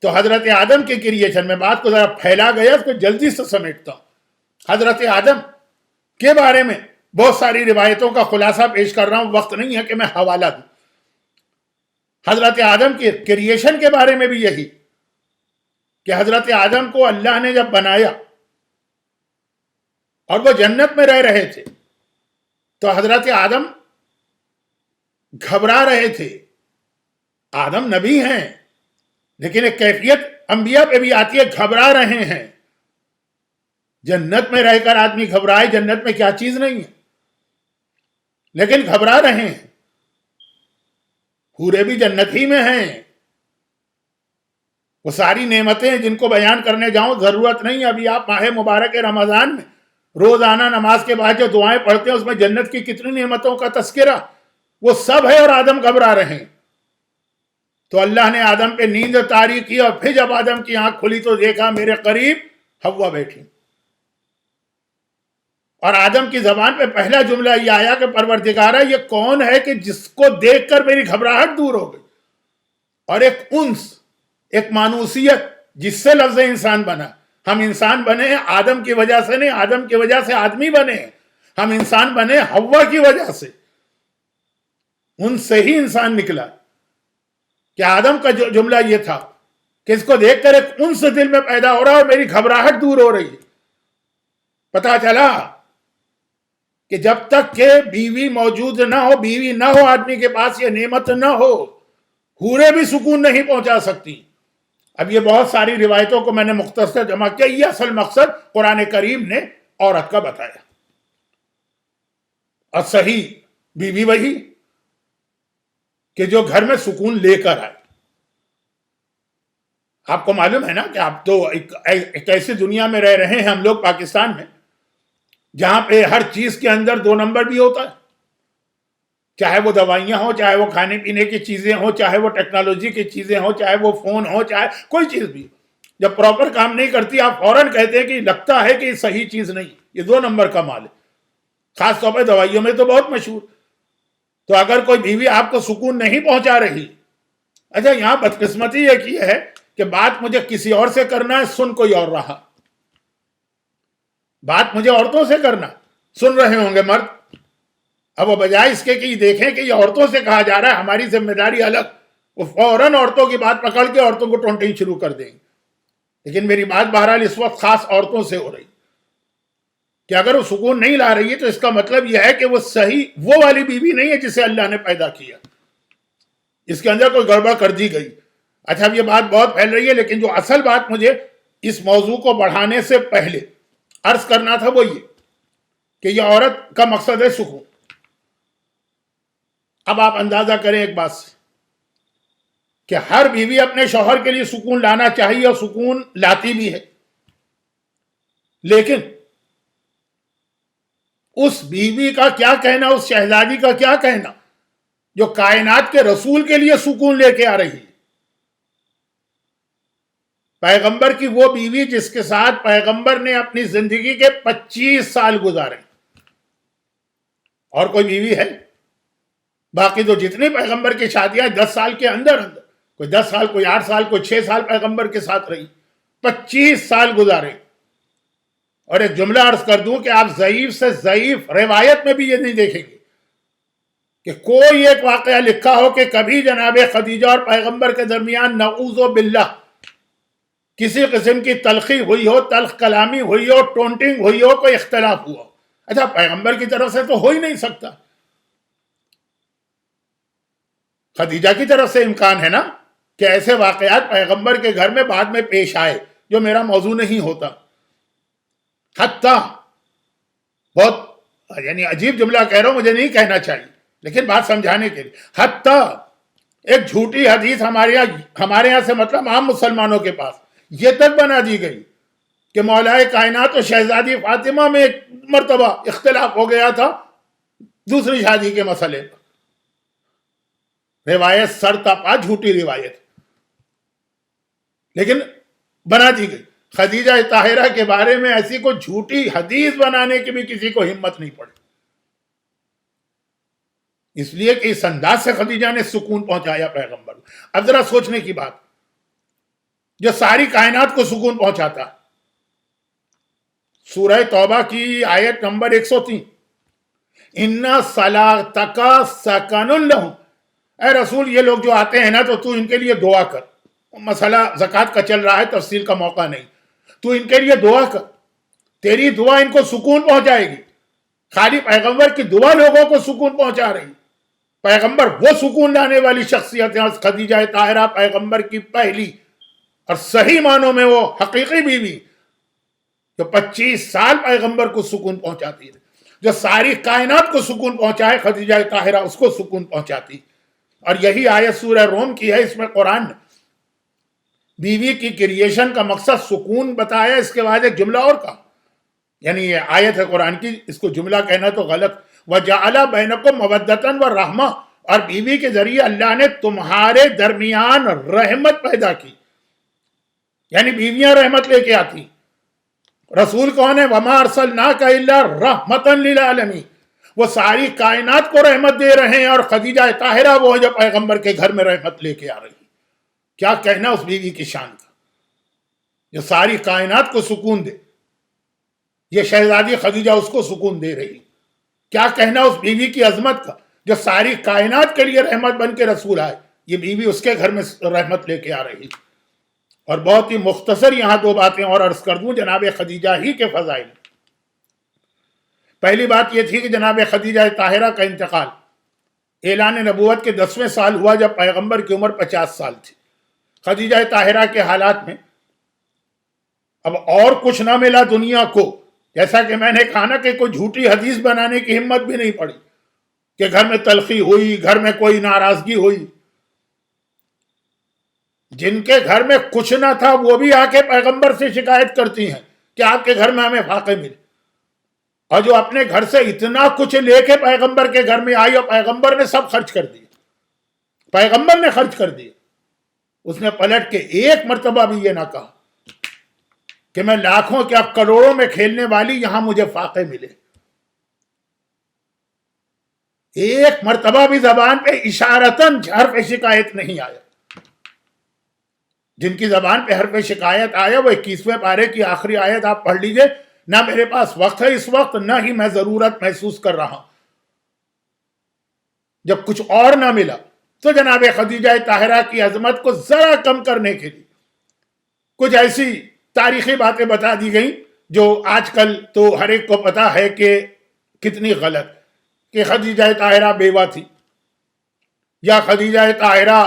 C: تو حضرت آدم کے کریشن میں، بات کو ذرا پھیلا گیا، اس کو جلدی سے سمیٹتا ہوں۔ حضرت آدم کے بارے میں بہت ساری روایتوں کا خلاصہ پیش کر رہا ہوں، وقت نہیں ہے کہ میں حوالہ دوں۔ حضرت آدم کے کریشن کے بارے میں بھی یہی کہ حضرت آدم کو اللہ نے جب بنایا اور وہ جنت میں رہ رہے تھے تو حضرت آدم گھبرا رہے تھے. آدم نبی ہیں لیکن ایک کیفیت انبیاء پہ بھی آتی ہے، گھبرا رہے ہیں. جنت میں رہ کر آدمی گھبرائے، جنت میں کیا چیز نہیں ہے، لیکن گھبرا رہے ہیں. حوریں بھی جنت ہی میں ہیں. وہ ساری نعمتیں جن کو بیان کرنے جاؤں ضرورت نہیں. ابھی آپ ماہ مبارک رمضان میں روزانہ نماز کے بعد جو دعائیں پڑھتے ہیں اس میں جنت کی کتنی نعمتوں کا تذکرہ، وہ سب ہے، اور آدم گھبرا رہے ہیں. تو اللہ نے آدم پہ نیند طاری کی، اور پھر جب آدم کی آنکھ کھلی تو دیکھا میرے قریب حوا بیٹھی. اور آدم کی زبان پہ پہلا جملہ یہ آیا کہ پروردگارہ یہ کون ہے کہ جس کو دیکھ کر میری گھبراہٹ دور ہو گئی. اور ایک انس، ایک مانوسیت جس سے لفظ انسان بنا. ہم انسان بنے ہیں آدم کی وجہ سے نہیں، آدم کی وجہ سے آدمی بنے ہیں. ہم انسان بنے حوا کی وجہ سے، ان سے ہی انسان نکلا. کہ آدم کا جو جملہ یہ تھا کہ اس کو دیکھ کر ایک انس دل میں پیدا ہو رہا ہے اور میری گھبراہٹ دور ہو رہی ہے. پتا چلا کہ جب تک کہ بیوی موجود نہ ہو، بیوی نہ ہو آدمی کے پاس، یہ نعمت نہ ہو، حوریں بھی سکون نہیں پہنچا سکتی. اب یہ بہت ساری روایتوں کو میں نے مختصر جمع کیا. یہ اصل مقصد قرآن کریم نے عورت کا بتایا. اور صحیح بیوی وہی کہ جو گھر میں سکون لے کر آئے. آپ کو معلوم ہے نا کہ آپ تو ایک ایسی دنیا میں رہ رہے ہیں ہم لوگ پاکستان میں جہاں پہ ہر چیز کے اندر 2 نمبر بھی ہوتا ہے. چاہے وہ دوائیاں ہوں، چاہے وہ کھانے پینے کی چیزیں ہوں، چاہے وہ ٹیکنالوجی کی چیزیں ہوں، چاہے وہ فون ہو، چاہے کوئی چیز بھی. جب پراپر کام نہیں کرتی آپ فوراً کہتے ہیں کہ لگتا ہے کہ یہ صحیح چیز نہیں، یہ 2 نمبر کا مال ہے. خاص طور پہ دوائیوں میں تو بہت مشہور. تو اگر کوئی بیوی آپ کو سکون نہیں پہنچا رہی، اچھا یہاں بدقسمتی یہ کی ہے کہ بات مجھے کسی اور سے کرنا ہے، سن کوئی اور رہا. بات مجھے عورتوں سے کرنا، سن رہے ہوں گے مرد. اب وہ بجائے اس کے کہ یہ دیکھیں کہ یہ عورتوں سے کہا جا رہا ہے، ہماری ذمہ داری الگ، وہ فوراً عورتوں کی بات پکڑ کے عورتوں کو ٹونٹنگ شروع کر دیں گے. لیکن میری بات بہرحال اس وقت خاص عورتوں سے ہو رہی کہ اگر وہ سکون نہیں لا رہی ہے تو اس کا مطلب یہ ہے کہ وہ صحیح وہ والی بیوی نہیں ہے جسے اللہ نے پیدا کیا. اس کے اندر کوئی گڑبڑ کر دی گئی. اچھا اب یہ بات بہت پھیل رہی ہے، لیکن جو اصل بات مجھے اس موضوع کو بڑھانے سے پہلے عرض کرنا تھا وہ یہ کہ یہ عورت کا مقصد ہے سکون. اب آپ اندازہ کریں ایک بات سے کہ ہر بیوی اپنے شوہر کے لیے سکون لانا چاہیے اور سکون لاتی بھی ہے، لیکن اس بیوی کا کیا کہنا، اس شہزادی کا کیا کہنا جو کائنات کے رسول کے لیے سکون لے کے آ رہی ہے. پیغمبر کی وہ بیوی جس کے ساتھ پیغمبر نے اپنی زندگی کے 25 سال گزارے. اور کوئی بیوی ہے؟ باقی تو جتنے پیغمبر کی شادیاں 10 سال کے اندر کوئی 10 سال، کوئی 8 سال، کوئی 6 سال پیغمبر کے ساتھ رہی. 25 سال گزارے. اور ایک جملہ عرض کر دوں کہ آپ ضعیف سے ضعیف روایت میں بھی یہ نہیں دیکھیں گے کہ کوئی ایک واقعہ لکھا ہو کہ کبھی جناب خدیجہ اور پیغمبر کے درمیان نعوذ باللہ کسی قسم کی تلخی ہوئی ہو، تلخ کلامی ہوئی ہو، ٹونٹنگ ہوئی ہو، کوئی اختلاف ہوا ہو. اچھا پیغمبر کی طرف سے تو ہو ہی نہیں سکتا. خدیجہ کی طرف سے امکان ہے نا کہ ایسے واقعات پیغمبر کے گھر میں بعد میں پیش آئے، جو میرا موضوع نہیں ہوتا. حتیٰ بہت یعنی عجیب جملہ کہہ رہا ہوں، مجھے نہیں کہنا چاہیے لیکن بات سمجھانے کے لیے، حتیٰ ایک جھوٹی حدیث ہمارے یہاں سے مطلب عام مسلمانوں کے پاس یہ تک بنا دی گئی کہ مولا کائنات و شہزادی فاطمہ میں ایک مرتبہ اختلاف ہو گیا تھا دوسری شادی کے مسئلے پر. روایت سر تپا جھوٹی روایت لیکن بنا دی گئی. خدیجہ طاہرہ کے بارے میں ایسی کوئی جھوٹی حدیث بنانے کی بھی کسی کو ہمت نہیں پڑی، اس لیے کہ اس انداز سے خدیجہ نے سکون پہنچایا پیغمبر. اب ذرا سوچنے کی بات، جو ساری کائنات کو سکون پہنچاتا، سورہ توبہ کی آیت نمبر 103، اِنَّ صَلَاتَكَ سَكَنٌ لَهُمْ. اے رسول یہ لوگ جو آتے ہیں نا تو تو ان کے لیے دعا کر، مسئلہ زکوٰۃ کا چل رہا ہے، تفصیل کا موقع نہیں، تو ان کے لیے دعا کر، تیری دعا ان کو سکون پہنچائے گی۔ خالی پیغمبر کی دعا لوگوں کو سکون پہنچا رہی، پیغمبر وہ سکون لانے والی شخصیت ہے۔ خدیجہ طاہرہ پیغمبر کی پہلی اور صحیح معنوں میں وہ حقیقی بیوی جو 25 سال پیغمبر کو سکون پہنچاتی ہے، جو ساری کائنات کو سکون پہنچائے، خدیجہ طاہرہ اس کو سکون پہنچاتی۔ اور یہی آیت سورہ روم کی ہے، اس میں قرآن نے بیوی کی کریشن کا مقصد سکون بتایا، اس کے بعد ایک جملہ اور کہا، یعنی یہ آیت ہے قرآن کی، اس کو جملہ کہنا تو غلط۔ وَجَعَلَ بَيْنَكُمْ مَوَدَّةً وَرَحْمَةً، اور بیوی کے ذریعے اللہ نے تمہارے درمیان رحمت پیدا کی، یعنی بیویاں رحمت لے کے آتی۔ رسول کون ہے؟ وَمَا أَرْسَلْنَاكَ إِلَّا رَحْمَةً لِلْعَالَمِينَ، وہ ساری کائنات کو رحمت دے رہے ہیں، اور خدیجہ طاہرہ وہ ہے جو پیغمبر کے گھر میں رحمت لے کے آ رہی ہے۔ کیا کہنا اس بیوی کی شان کا، جو ساری کائنات کو سکون دے، یہ شہزادی خدیجہ اس کو سکون دے رہی۔ کیا کہنا اس بیوی کی عظمت کا، جو ساری کائنات کے لیے رحمت بن کے رسول آئے، یہ بیوی اس کے گھر میں رحمت لے کے آ رہی۔ اور بہت ہی مختصر یہاں دو باتیں اور عرض کر دوں جناب خدیجہ ہی کے فضائل۔ پہلی بات یہ تھی کہ جناب خدیجہ طاہرہ کا انتقال اعلان نبوت کے 10ویں سال ہوا، جب پیغمبر کی عمر 50 سال تھی۔ خدیجہ طاہرہ کے حالات میں اب اور کچھ نہ ملا دنیا کو، جیسا کہ میں نے کہا نا کہ کوئی جھوٹی حدیث بنانے کی ہمت بھی نہیں پڑی کہ گھر میں تلخی ہوئی، گھر میں کوئی ناراضگی ہوئی۔ جن کے گھر میں کچھ نہ تھا وہ بھی آ کے پیغمبر سے شکایت کرتی ہیں کہ آپ کے گھر میں ہمیں فاقے ملے، اور جو اپنے گھر سے اتنا کچھ لے کے پیغمبر کے گھر میں آئی اور پیغمبر نے سب خرچ کر دیا، پیغمبر نے خرچ کر دیا، اس نے پلٹ کے ایک مرتبہ بھی یہ نہ کہا کہ میں لاکھوں کیا کروڑوں میں کھیلنے والی یہاں مجھے فاقے ملے۔ ایک مرتبہ بھی زبان پہ اشارتاً حرف شکایت نہیں آیا۔ جن کی زبان پہ حرف شکایت آیا وہ 21ویں پارے کی آخری آیت آپ پڑھ لیجئے، نہ میرے پاس وقت ہے اس وقت، نہ ہی میں ضرورت محسوس کر رہا ہوں۔ جب کچھ اور نہ ملا تو جناب خدیجہ طاہرہ کی عظمت کو ذرا کم کرنے کے لیے کچھ ایسی تاریخی باتیں بتا دی گئیں جو آج کل تو ہر ایک کو پتا ہے کہ کتنی غلط، کہ خدیجہ طاہرہ بیوہ تھی، یا خدیجہ طاہرہ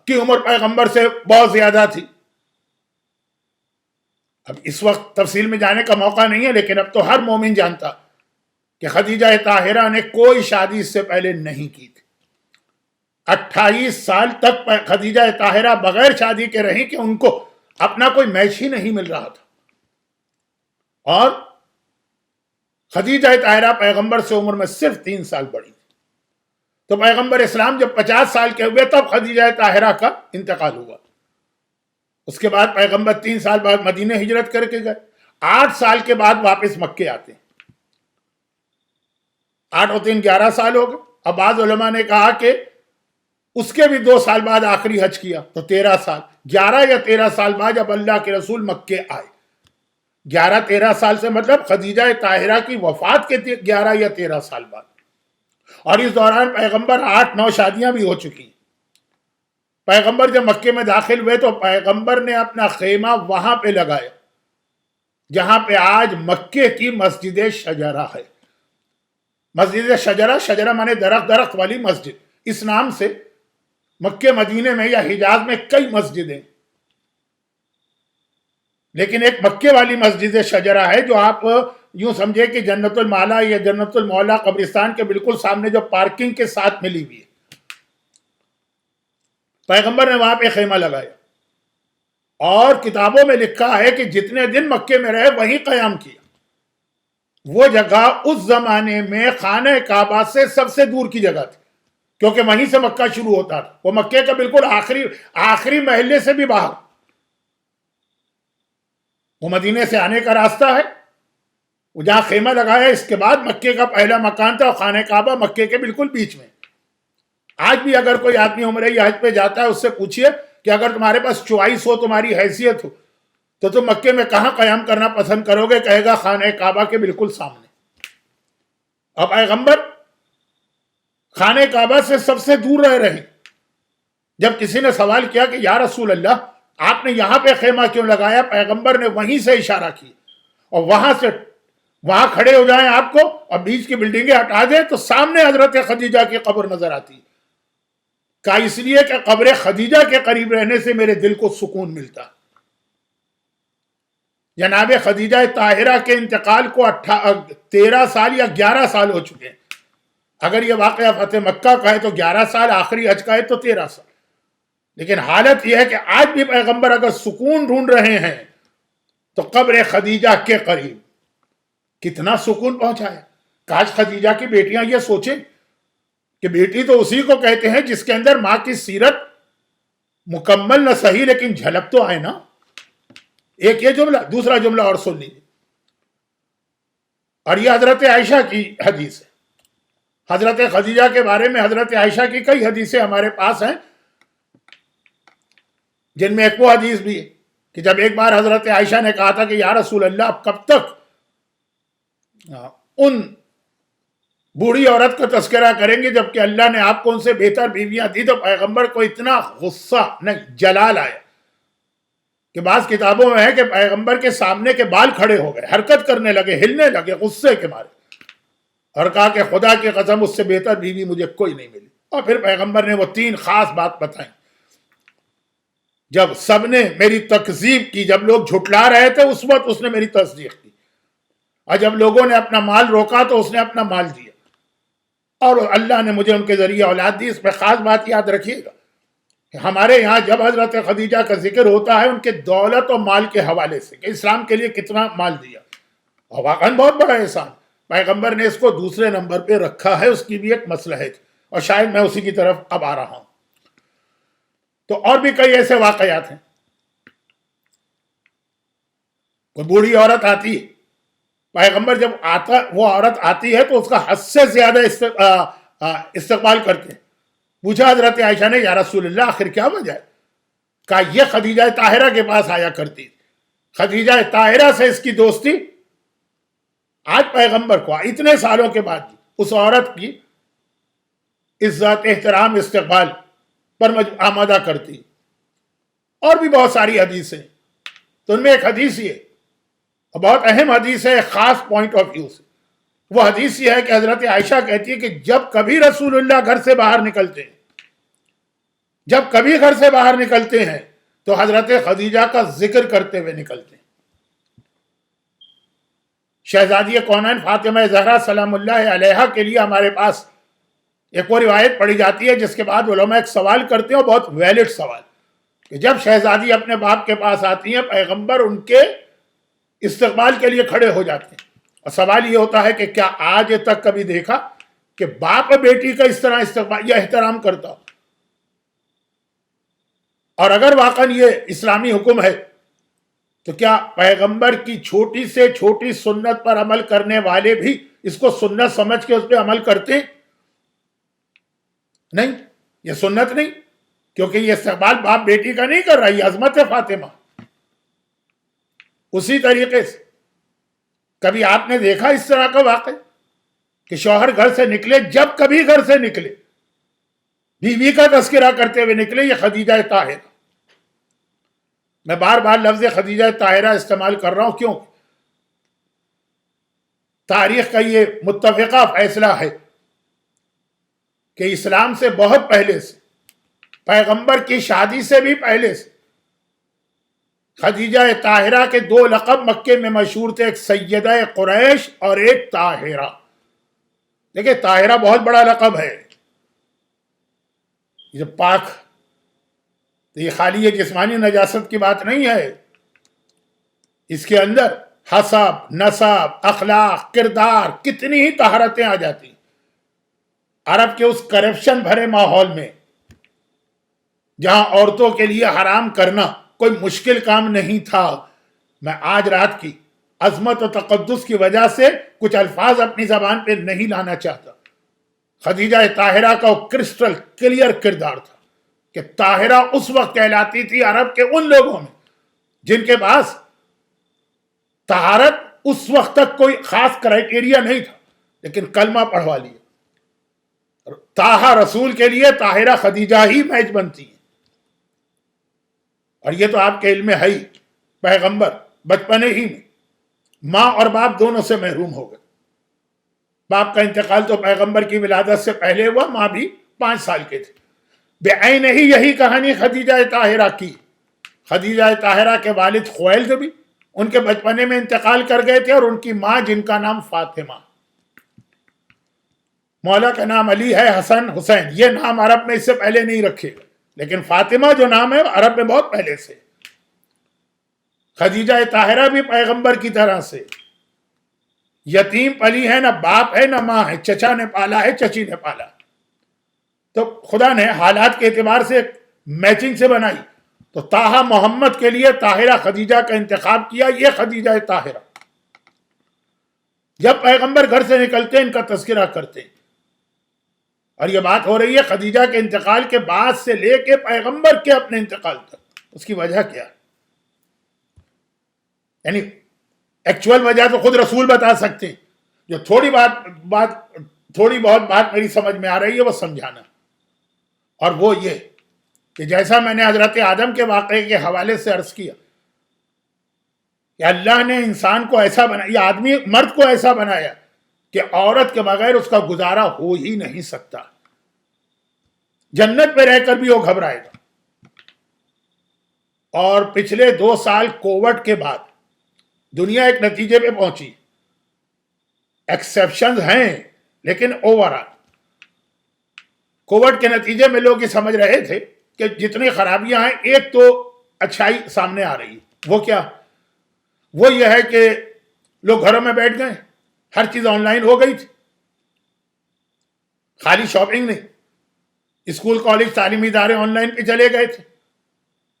C: کی عمر پیغمبر سے بہت زیادہ تھی۔ اب اس وقت تفصیل میں جانے کا موقع نہیں ہے، لیکن اب تو ہر مومن جانتا کہ خدیجہ طاہرہ نے کوئی شادی اس سے پہلے نہیں کی تھی۔ 28 سال تک خدیجہ طاہرہ بغیر شادی کے رہی کہ ان کو اپنا کوئی میچ ہی نہیں مل رہا تھا، اور خدیجہ طاہرہ پیغمبر سے عمر میں صرف 3 سال بڑی تھی۔ تو پیغمبر اسلام جب 50 سال کے ہوئے تب خدیجہ طاہرہ کا انتقال ہوا۔ اس کے بعد پیغمبر 3 سال بعد مدینہ ہجرت کر کے گئے، 8 سال کے بعد واپس مکے آتے ہیں۔ 8 اور 3 11 سال ہو گئے۔ اب بعض علماء نے کہا کہ اس کے بھی 2 سال بعد آخری حج کیا تو 13 سال، 11 یا 13 سال بعد جب اللہ کے رسول مکے آئے۔ 11-13 سال سے مطلب خدیجہ طاہرہ کی وفات کے 11 یا 13 سال بعد، اور اس دوران پیغمبر 8-9 شادیاں بھی ہو چکی۔ پیغمبر جب مکے میں داخل ہوئے تو پیغمبر نے اپنا خیمہ وہاں پہ لگایا جہاں پہ آج مکے کی مسجد شجرہ ہے۔ مسجد شجرہ، شجرہ مانے درخت، درخت والی مسجد، اس نام سے مکے مدینے میں یا حجاز میں کئی مسجدیں، لیکن ایک مکے والی مسجد شجرہ ہے جو آپ یوں سمجھے کہ جنت المالا یا جنت المولا قبرستان کے بالکل سامنے جو پارکنگ کے ساتھ ملی ہوئی ہے۔ پیغمبر نے وہاں پہ خیمہ لگایا، اور کتابوں میں لکھا ہے کہ جتنے دن مکے میں رہے وہیں قیام کیا۔ وہ جگہ اس زمانے میں خانہ کعبہ سے سب سے دور کی جگہ تھی، کیونکہ وہیں سے مکہ شروع ہوتا تھا۔ وہ مکے کا بالکل آخری محلے سے بھی باہر، وہ مدینے سے آنے کا راستہ ہے، وہ جہاں خیمہ لگایا اس کے بعد مکے کا پہلا مکان تھا، اور خانہ کعبہ مکے کے بالکل بیچ میں۔ آج بھی اگر کوئی آدمی عمرہ یا حج پہ جاتا ہے اس سے پوچھئے کہ اگر تمہارے پاس چوائس ہو، تمہاری حیثیت ہو، تو تم مکے میں کہاں قیام کرنا پسند کرو گے؟ کہے گا خانہ کعبہ کے بالکل سامنے۔ اب پیغمبر خانہ کعبہ سے سب سے دور رہ رہے ہیں، جب کسی نے سوال کیا کہ یا رسول اللہ آپ نے یہاں پہ خیمہ کیوں لگایا، پیغمبر نے وہیں سے اشارہ کیا اور وہاں کھڑے ہو جائیں آپ کو اور بیچ کی بلڈنگیں ہٹا دیں تو سامنے حضرت خدیجہ کی قبر نظر آتی، کہا اس لیے کہ قبر خدیجہ کے قریب رہنے سے میرے دل کو سکون ملتا۔ جناب خدیجہ طاہرہ کے انتقال کو 13 سال یا 11 سال ہو چکے ہیں۔ اگر یہ واقعہ فتح مکہ کا ہے تو 11 سال، آخری حج کا ہے تو 13 سال، لیکن حالت یہ ہے کہ آج بھی پیغمبر اگر سکون ڈھونڈ رہے ہیں تو قبر خدیجہ کے قریب کتنا سکون پہنچا ہے۔ کاش خدیجہ کی بیٹیاں یہ سوچیں کہ بیٹی تو اسی کو کہتے ہیں جس کے اندر ماں کی سیرت مکمل نہ صحیح لیکن جھلک تو آئے نا۔ ایک یہ جملہ، دوسرا جملہ اور سن لیجیے، اور یہ حضرت عائشہ کی حدیث ہے۔ حضرت خدیجہ کے بارے میں حضرت عائشہ کی کئی حدیثیں ہمارے پاس ہیں، جن میں ایک وہ حدیث بھی ہے کہ جب ایک بار حضرت عائشہ نے کہا تھا کہ یا رسول اللہ آپ کب تک ان بوڑھی عورت کا تذکرہ کریں گے جبکہ اللہ نے آپ کو ان سے بہتر بیویاں دی، تو پیغمبر کو اتنا غصہ نہیں جلال آیا کہ بعض کتابوں میں ہے کہ پیغمبر کے سامنے کے بال کھڑے ہو گئے، حرکت کرنے لگے، ہلنے لگے غصے کے مارے، اور کہا کہ خدا کی قسم اس سے بہتر بیوی مجھے کوئی نہیں ملی۔ اور پھر پیغمبر نے وہ 3 خاص بات بتائیں۔ جب سب نے میری تکذیب کی، جب لوگ جھٹلا رہے تھے اس وقت اس نے میری تصدیق کی، اور جب لوگوں نے اپنا مال روکا تو اس نے اپنا مال دیا، اور اللہ نے مجھے ان کے ذریعے اولاد دی۔ اس پہ خاص بات یاد رکھیے گا کہ ہمارے یہاں جب حضرت خدیجہ کا ذکر ہوتا ہے ان کے دولت و مال کے حوالے سے کہ اسلام کے لیے کتنا مال دیا، اور واقعاً بہت بڑا احسان، پیغمبر نے اس کو دوسرے نمبر پہ رکھا ہے، اس کی بھی ایک مصلحت، اور شاید میں اسی کی طرف اب آ رہا ہوں۔ تو اور بھی کئی ایسے واقعات ہیں، کوئی بوڑھی عورت آتی ہے، پیغمبر جب وہ عورت آتی ہے تو اس کا حد سے زیادہ استقبال کرتے ہیں۔ پوچھا حضرت عائشہ نے یا رسول اللہ آخر کیا وجہ ہے؟ کہا یہ خدیجہ طاہرہ کے پاس آیا کرتی، خدیجہ طاہرہ سے اس کی دوستی آج پیغمبر کو اتنے سالوں کے بعد اس عورت کی عزت احترام استقبال پر آمادہ کرتی۔ اور بھی بہت ساری حدیثیں، تو ان میں ایک حدیث یہ بہت اہم حدیث ہے، خاص پوائنٹ آف ویو سے۔ وہ حدیث یہ ہے کہ حضرت عائشہ کہتی ہے کہ جب کبھی رسول اللہ گھر سے باہر نکلتے ہیں، جب کبھی گھر سے باہر نکلتے ہیں تو حضرت خدیجہ کا ذکر کرتے ہوئے نکلتے ہیں۔ شہزادی کونین فاطمہ زہرا سلام اللہ علیہا کے لیے ہمارے پاس ایک اور روایت پڑھی جاتی ہے جس کے بعد علماء ایک سوال کرتے ہیں، بہت ویلڈ سوال، کہ جب شہزادی اپنے باپ کے پاس آتی ہیں پیغمبر ان کے استقبال کے لیے کھڑے ہو جاتے ہیں، اور سوال یہ ہوتا ہے کہ کیا آج تک کبھی دیکھا کہ باپ بیٹی کا اس طرح استقبال یا احترام کرتا ہو؟ اور اگر واقعا یہ اسلامی حکم ہے تو کیا پیغمبر کی چھوٹی سے چھوٹی سنت پر عمل کرنے والے بھی اس کو سنت سمجھ کے اس پہ عمل کرتے ہیں؟ نہیں، یہ سنت نہیں، کیونکہ یہ استقبال باپ بیٹی کا نہیں کر رہا، یہ عظمت ہے فاطمہ۔ اسی طریقے سے کبھی آپ نے دیکھا اس طرح کا واقعہ کہ شوہر گھر سے نکلے، جب کبھی گھر سے نکلے بیوی کا تذکرہ کرتے ہوئے نکلے؟ یہ خدیجہ طاہرہ، میں بار بار لفظ خدیجہ طاہرہ استعمال کر رہا ہوں کیوں؟ تاریخ کا یہ متفقہ فیصلہ ہے کہ اسلام سے بہت پہلے سے، پیغمبر کی شادی سے بھی پہلے سے، خدیجہ طاہرہ کے 2 لقب مکے میں مشہور تھے، ایک سیدہ قریش اور ایک طاہرہ۔ دیکھیں طاہرہ بہت بڑا لقب ہے، یہ پاک، یہ خالی یہ جسمانی نجاست کی بات نہیں ہے، اس کے اندر حسب، نسب، اخلاق، کردار، کتنی ہی طہارتیں آ جاتی۔ عرب کے اس کرپشن بھرے ماحول میں جہاں عورتوں کے لیے حرام کرنا کوئی مشکل کام نہیں تھا، میں آج رات کی عظمت و تقدس کی وجہ سے کچھ الفاظ اپنی زبان پہ نہیں لانا چاہتا۔ خدیجہ طاہرہ کا وہ کرسٹل کلیئر کردار تھا کہ طاہرہ اس وقت کہلاتی تھی عرب کے ان لوگوں میں جن کے پاس طہارت اس وقت تک کوئی خاص کرائٹیریا نہیں تھا، لیکن کلمہ پڑھوا لیے، طٰہٰ رسول کے لیے طاہرہ خدیجہ ہی میچ بنتی ہے۔ اور یہ تو آپ کے علم میں ہے ہی، پیغمبر بچپنے ہی میں ماں اور باپ دونوں سے محروم ہو گئے. باپ کا انتقال تو پیغمبر کی ولادت سے پہلے ہوا، ماں بھی 5 سال کے تھے. بعین ہی یہی کہانی خدیجہ طاہرہ کی. خدیجہ طاہرہ کے والد خویلد بھی ان کے بچپنے میں انتقال کر گئے تھے، اور ان کی ماں جن کا نام فاطمہ. مولا کا نام علی ہے، حسن حسین، یہ نام عرب میں اس سے پہلے نہیں رکھے، لیکن فاطمہ جو نام ہے عرب میں بہت پہلے سے. خدیجہ طاہرہ بھی پیغمبر کی طرح سے یتیم پلی ہے، نہ باپ ہے نہ ماں ہے، چچا نے پالا ہے، چچی نے پالا. تو خدا نے حالات کے اعتبار سے میچنگ سے بنائی، تو طاہا محمد کے لیے طاہرہ خدیجہ کا انتخاب کیا. یہ خدیجہ طاہرہ جب پیغمبر گھر سے نکلتے ان کا تذکرہ کرتے ہیں، اور یہ بات ہو رہی ہے خدیجہ کے انتقال کے بعد سے لے کے پیغمبر کے اپنے انتقال تک. اس کی وجہ کیا ہے؟ یعنی ایکچوئل وجہ تو خود رسول بتا سکتے ہیں. جو تھوڑی بہت بات میری سمجھ میں آ رہی ہے وہ سمجھانا، اور وہ یہ کہ جیسا میں نے حضرت آدم کے واقعے کے حوالے سے عرض کیا کہ اللہ نے انسان کو ایسا بنایا، یہ آدمی مرد کو ایسا بنایا کہ عورت کے بغیر اس کا گزارا ہو ہی نہیں سکتا. جنت پہ رہ کر بھی وہ گھبرائے گا. اور پچھلے 2 سال کووڈ کے بعد دنیا ایک نتیجے پہ پہنچی، ایکسیپشنز ہیں لیکن اوورآل کووڈ کے نتیجے میں لوگ یہ سمجھ رہے تھے کہ جتنی خرابیاں ہیں ایک تو اچھائی سامنے آ رہی ہے. وہ کیا؟ وہ یہ ہے کہ لوگ گھروں میں بیٹھ گئے، ہر چیز آن لائن ہو گئی تھی. خالی شاپنگ نہیں، اسکول کالج تعلیمی ادارے آن لائن پہ چلے گئے تھے.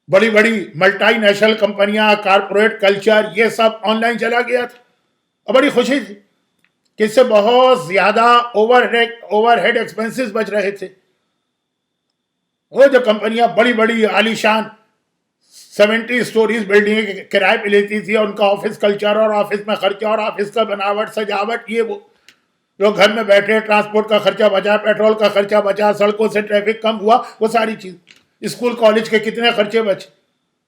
C: بڑی بڑی ملٹی نیشنل کمپنیاں، کارپوریٹ کلچر، یہ سب آن لائن چلا گیا تھا. اور بڑی خوشی تھی کہ اس سے بہت زیادہ اوور ہیڈ ایکسپنسز بچ رہے تھے. وہ جو کمپنیاں بڑی بڑی عالی شان 70 سٹوریز بلڈنگیں کرائے پہ لیتی تھی، اور ان کا آفس کلچر اور آفس میں خرچہ اور آفس کا بناوٹ سجاوٹ، یہ وہ لوگ گھر میں بیٹھے، ٹرانسپورٹ کا خرچہ بچا، پیٹرول کا خرچہ بچا، سڑکوں سے ٹریفک کم ہوا، وہ ساری چیز، اسکول کالج کے کتنے خرچے بچے.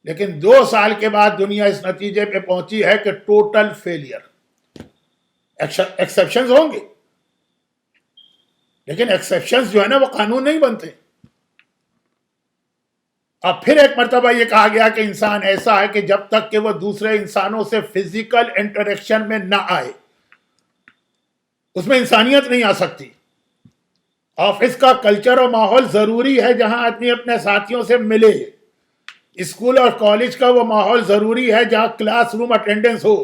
C: لیکن 2 سال کے بعد دنیا اس نتیجے پہ پہنچی ہے کہ ٹوٹل فیلئر. ایکسیپشنز ہوں گے لیکن ایکسیپشنز جو ہے نا وہ قانون نہیں بنتے. اب پھر ایک مرتبہ یہ کہا گیا کہ انسان ایسا ہے کہ جب تک کہ وہ دوسرے انسانوں سے فزیکل انٹریکشن میں نہ آئے اس میں انسانیت نہیں آ سکتی. آفس کا کلچر اور ماحول ضروری ہے جہاں آدمی اپنے ساتھیوں سے ملے. اسکول اور کالج کا وہ ماحول ضروری ہے جہاں کلاس روم اٹینڈنس ہو.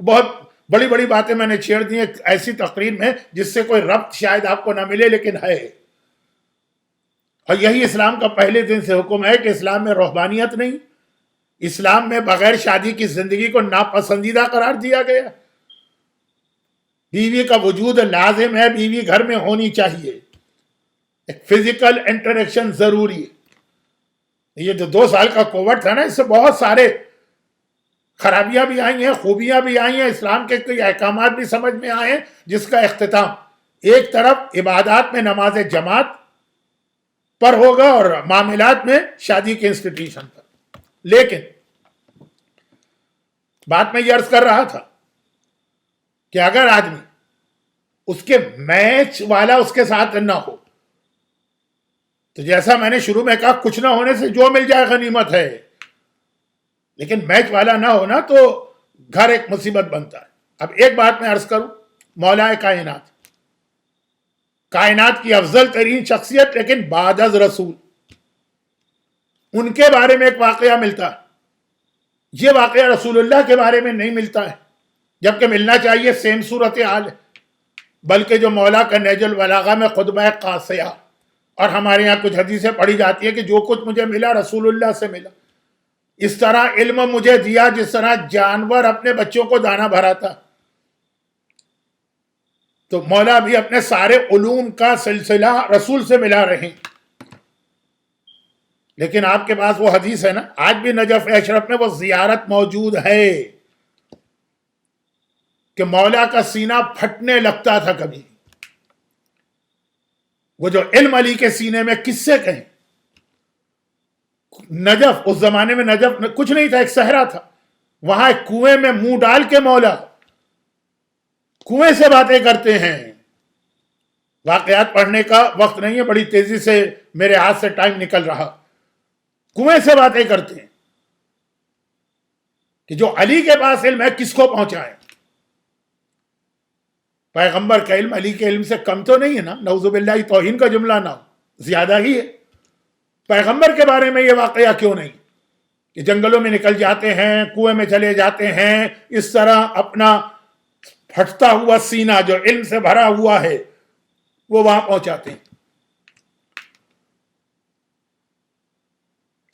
C: بہت بڑی بڑی باتیں میں نے چھیڑ دی ایک ایسی تقریر میں جس سے کوئی ربط شاید آپ کو نہ ملے لیکن ہے. اور یہی اسلام کا پہلے دن سے حکم ہے کہ اسلام میں رہبانیت نہیں. اسلام میں بغیر شادی کی زندگی کو ناپسندیدہ قرار دیا گیا. بیوی کا وجود لازم ہے، بیوی گھر میں ہونی چاہیے، ایک فزیکل انٹریکشن ضروری ہے. یہ جو 2 سال کا کووڈ تھا نا، اس سے بہت سارے خرابیاں بھی آئی ہیں، خوبیاں بھی آئی ہیں، اسلام کے کئی احکامات بھی سمجھ میں آئے ہیں، جس کا اختتام ایک طرف عبادات میں نماز جماعت پر ہوگا اور معاملات میں شادی کے انسٹیٹیوشن پر. لیکن بات میں یہ عرض کر رہا تھا کہ اگر آدمی اس کے میچ والا اس کے ساتھ نہ ہو تو جیسا میں نے شروع میں کہا کچھ نہ ہونے سے جو مل جائے غنیمت ہے، لیکن میچ والا نہ ہونا تو گھر ایک مصیبت بنتا ہے. اب ایک بات میں عرض کروں، مولا کائنات کی افضل ترین شخصیت لیکن بعد از رسول، ان کے بارے میں ایک واقعہ ملتا ہے. یہ واقعہ رسول اللہ کے بارے میں نہیں ملتا ہے، جبکہ ملنا چاہیے. سیم صورتحال ہے، بلکہ جو مولا کا نہج البلاغہ میں خطبہ قاصیہ، اور ہمارے یہاں کچھ حدیثیں پڑھی جاتی ہیں کہ جو کچھ مجھے ملا رسول اللہ سے ملا. اس طرح علم مجھے دیا جس طرح جانور اپنے بچوں کو دانہ بھراتا. تو مولا بھی اپنے سارے علوم کا سلسلہ رسول سے ملا رہے. لیکن آپ کے پاس وہ حدیث ہے نا، آج بھی نجف اشرف میں وہ زیارت موجود ہے کہ مولا کا سینہ پھٹنے لگتا تھا کبھی. وہ جو علم علی کے سینے میں کس سے کہیں، نجف، اس زمانے میں نجف کچھ نہیں تھا، ایک صحرا تھا، وہاں ایک کنویں میں منہ ڈال کے مولا کنویں سے باتیں کرتے ہیں. واقعات پڑھنے کا وقت نہیں ہے، بڑی تیزی سے میرے ہاتھ سے ٹائم نکل رہا. کنویں سے باتیں کرتے ہیں کہ جو علی کے پاس علم ہے کس کو پہنچائیں. پیغمبر کا علم علی کے علم سے کم تو نہیں ہے نا، نعوذ باللہ توہین کا جملہ نہ ہو، زیادہ ہی ہے. پیغمبر کے بارے میں یہ واقعہ کیوں نہیں کہ جنگلوں میں نکل جاتے ہیں، کنویں میں چلے جاتے ہیں، اس طرح اپنا پھٹتا ہوا سینہ جو علم سے بھرا ہوا ہے وہ وہاں پہنچاتے ہیں.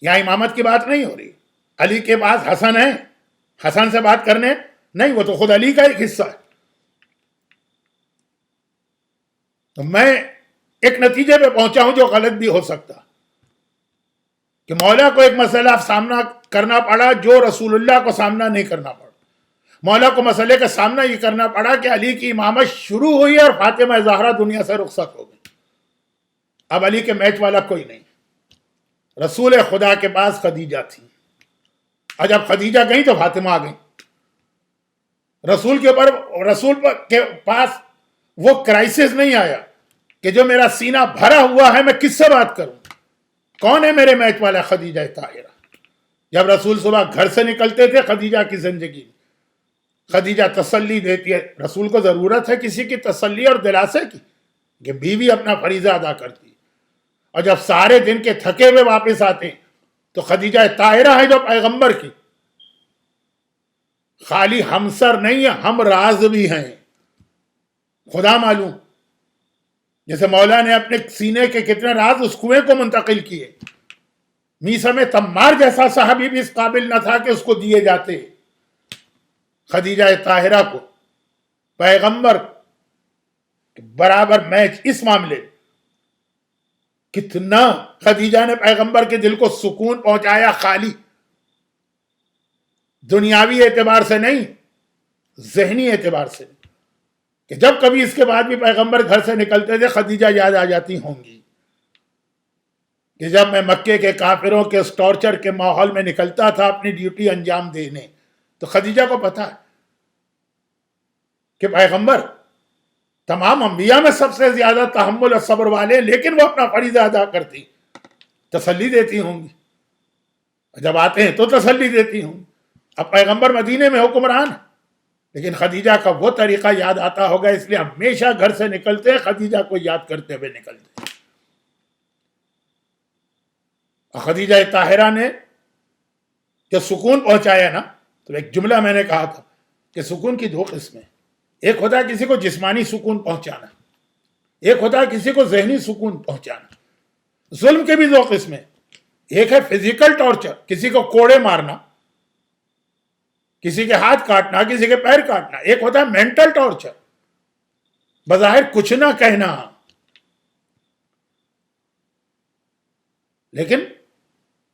C: یہاں امامت کی بات نہیں ہو رہی. علی کے پاس حسن ہے، حسن سے بات کرنے نہیں، وہ تو خود علی کا ایک حصہ ہے. تو میں ایک نتیجے پہ پہنچا ہوں جو غلط بھی ہو سکتا کہ مولا کو ایک مسئلہ سامنا کرنا پڑا جو رسول اللہ کو سامنا نہیں کرنا پڑا. مولا کو مسئلے کا سامنا یہ کرنا پڑا کہ علی کی امامت شروع ہوئی اور فاطمہ زہرا دنیا سے رخصت ہو گئی. اب علی کے میچ والا کوئی نہیں. رسول خدا کے پاس خدیجہ تھی، اور جب خدیجہ گئی تو فاطمہ آ گئی. رسول کے پاس وہ کرائسس نہیں آیا کہ جو میرا سینہ بھرا ہوا ہے میں کس سے بات کروں، کون ہے میرے میچ والا؟ خدیجہ طاہرہ. جب رسول صبح گھر سے نکلتے تھے خدیجہ کی زندگی میں خدیجہ تسلی دیتی ہے. رسول کو ضرورت ہے کسی کی تسلی اور دلاسے کی کہ بیوی اپنا فریضہ ادا کرتی ہے. اور جب سارے دن کے تھکے ہوئے واپس آتے ہیں تو خدیجہ طاہرہ ہے جو پیغمبر کی خالی ہمسر نہیں ہے، ہم راز بھی ہیں. خدا معلوم جیسے مولا نے اپنے سینے کے کتنے راز اس کنویں کو منتقل کیے. میسم تمار جیسا صحابی بھی اس قابل نہ تھا کہ اس کو دیے جاتے. خدیجہ طاہرہ کو پیغمبر برابر میچ اس معاملے. کتنا خدیجہ نے پیغمبر کے دل کو سکون پہنچایا، خالی دنیاوی اعتبار سے نہیں، ذہنی اعتبار سے. کہ جب کبھی اس کے بعد بھی پیغمبر گھر سے نکلتے تھے خدیجہ یاد آ جاتی ہوں گی کہ جب میں مکے کے کافروں کے اس ٹارچر کے ماحول میں نکلتا تھا اپنی ڈیوٹی انجام دینے، تو خدیجہ کو پتا ہے کہ پیغمبر تمام انبیاء میں سب سے زیادہ تحمل اور صبر والے، لیکن وہ اپنا فریضہ ادا کرتی، تسلی دیتی ہوں گی. جب آتے ہیں تو تسلی دیتی ہوں. اب پیغمبر مدینے میں حکمران ہے لیکن خدیجہ کا وہ طریقہ یاد آتا ہوگا، اس لیے ہمیشہ گھر سے نکلتے خدیجہ کو یاد کرتے ہوئے نکلتے. خدیجہ طاہرہ نے جو سکون پہنچایا نا، تو ایک جملہ میں نے کہا تھا کہ سکون کی دو قسمیں، ایک ہوتا ہے کسی کو جسمانی سکون پہنچانا، ایک ہوتا ہے کسی کو ذہنی سکون پہنچانا. ظلم کے بھی دو قسمیں، ایک ہے فزیکل ٹارچر، کسی کو کوڑے مارنا، کسی کے ہاتھ کاٹنا، کسی کے پیر کاٹنا. ایک ہوتا ہے مینٹل ٹارچر، بظاہر کچھ نہ کہنا لیکن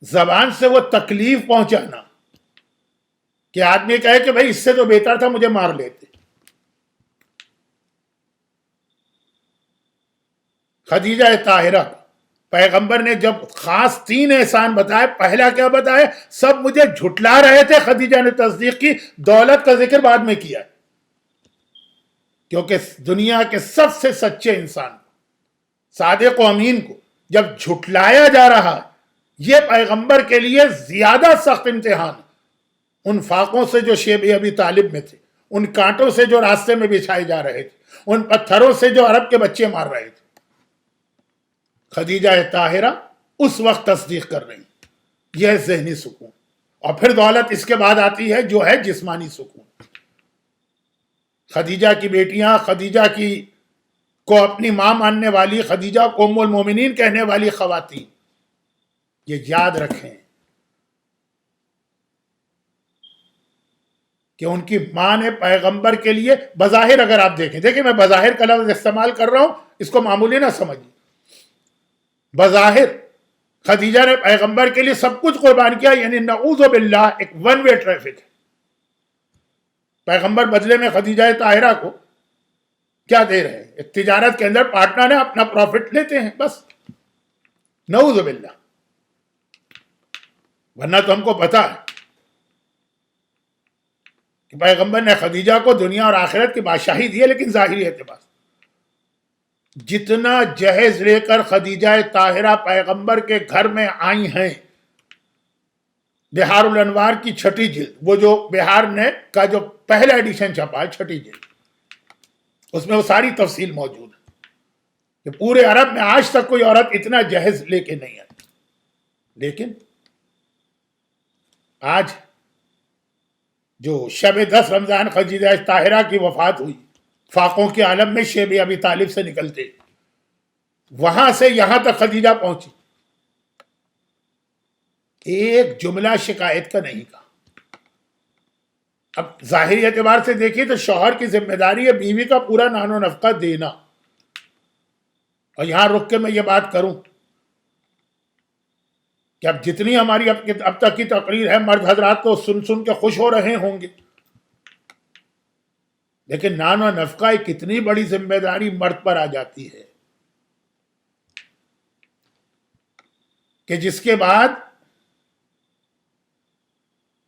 C: زبان سے وہ تکلیف پہنچانا کہ آدمی کہے کہ بھائی اس سے تو بہتر تھا مجھے مار لیتے. خدیجہ طاہرہ پیغمبر نے جب خاص 3 احسان بتائے، پہلا کیا بتایا؟ سب مجھے جھٹلا رہے تھے، خدیجہ نے تصدیق کی. دولت کا ذکر بعد میں کیا کیونکہ دنیا کے سب سے سچے انسان صادق و امین کو جب جھٹلایا جا رہا ہے، یہ پیغمبر کے لیے زیادہ سخت امتحان. ان فاقوں سے جو شیب ابی طالب میں تھے، ان کانٹوں سے جو راستے میں بچھائے جا رہے تھے، ان پتھروں سے جو عرب کے بچے مار رہے تھے، خدیجہ طاہرہ اس وقت تصدیق کر رہی. یہ ذہنی سکون. اور پھر دولت اس کے بعد آتی ہے جو ہے جسمانی سکون. خدیجہ کی بیٹیاں، خدیجہ کی کو اپنی ماں ماننے والی، خدیجہ کو ام المومنین کہنے والی خواتین، یہ یاد رکھیں کہ ان کی ماں نے پیغمبر کے لیے بظاہر، اگر آپ دیکھیں میں بظاہر کا لفظ استعمال کر رہا ہوں، اس کو معمولی نہ سمجھیں. بظاہر خدیجہ نے پیغمبر کے لیے سب کچھ قربان کیا، یعنی نعوذ باللہ ایک ون وے ٹریفک ہے. پیغمبر بدلے میں خدیجہ طاہرہ کو کیا دے رہے ہیں؟ ایک تجارت کے اندر پارٹنر ہے، اپنا پروفٹ لیتے ہیں بس. نعوذ باللہ. ورنہ تو ہم کو پتا ہے کہ پیغمبر نے خدیجہ کو دنیا اور آخرت کی بادشاہی دی ہے، لیکن ظاہری اعتبار سے جتنا جہیز لے کر خدیجہ طاہرہ پیغمبر کے گھر میں آئی ہیں، بہار الانوار کی 6 جلد، وہ جو بہار نے کا جو پہلا ایڈیشن چھپا ہے 6 جلد، اس میں وہ ساری تفصیل موجود ہے کہ پورے عرب میں آج تک کوئی عورت اتنا جہیز لے کے نہیں آئی. لیکن آج جو شب 10 رمضان خدیجہ طاہرہ کی وفات ہوئی، فاقوں کے عالم میں شیب ابی طالب سے نکلتے، وہاں سے یہاں تک خدیجہ پہنچی، ایک جملہ شکایت کا نہیں کہا. اب ظاہری اعتبار سے دیکھیے تو شوہر کی ذمہ داری ہے بیوی کا پورا نان و نفقہ دینا. اور یہاں رک کے میں یہ بات کروں کہ اب جتنی ہماری اب تک کی تقریر ہے، مرد حضرات تو سن سن کے خوش ہو رہے ہوں گے، لیکن نان و نفقہ کتنی بڑی ذمہ داری مرد پر آ جاتی ہے کہ جس کے بعد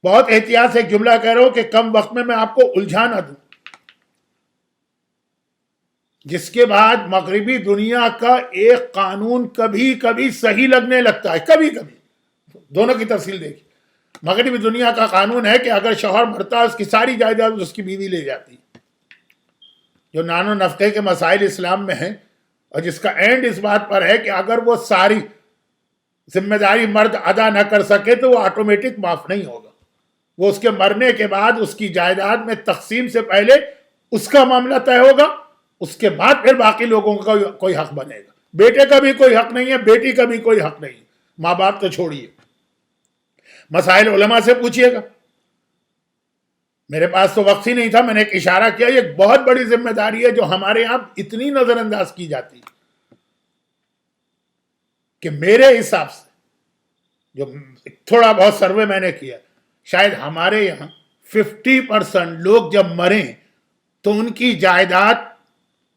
C: بہت احتیاط سے ایک جملہ کہہ رہا ہوں کہ کم وقت میں آپ کو الجھا نہ دوں، جس کے بعد مغربی دنیا کا ایک قانون کبھی کبھی صحیح لگنے لگتا ہے، کبھی کبھی دونوں کی تفصیل دیکھیں. مغربی دنیا کا قانون ہے کہ اگر شوہر مرتا ہے اس کی ساری جائیداد اس کی بیوی لے جاتی ہے. جو نان و نفقے کے مسائل اسلام میں ہیں اور جس کا اینڈ اس بات پر ہے کہ اگر وہ ساری ذمہ داری مرد ادا نہ کر سکے تو وہ آٹومیٹک معاف نہیں ہوگا، وہ اس کے مرنے کے بعد اس کی جائیداد میں تقسیم سے پہلے اس کا معاملہ طے ہوگا، اس کے بعد پھر باقی لوگوں کا کوئی حق بنے گا. بیٹے کا بھی کوئی حق نہیں ہے، بیٹی کا بھی کوئی حق نہیں ہے، ماں باپ تو چھوڑیے. مسائل علماء سے پوچھئے گا. میرے پاس تو وقت ہی نہیں تھا، میں نے ایک اشارہ کیا، یہ ایک بہت بڑی ذمہ داری ہے جو ہمارے یہاں اتنی نظر انداز کی جاتی ہے کہ میرے حساب سے جو تھوڑا بہت سروے میں نے کیا، شاید ہمارے یہاں 50% لوگ جب مریں تو ان کی جائیداد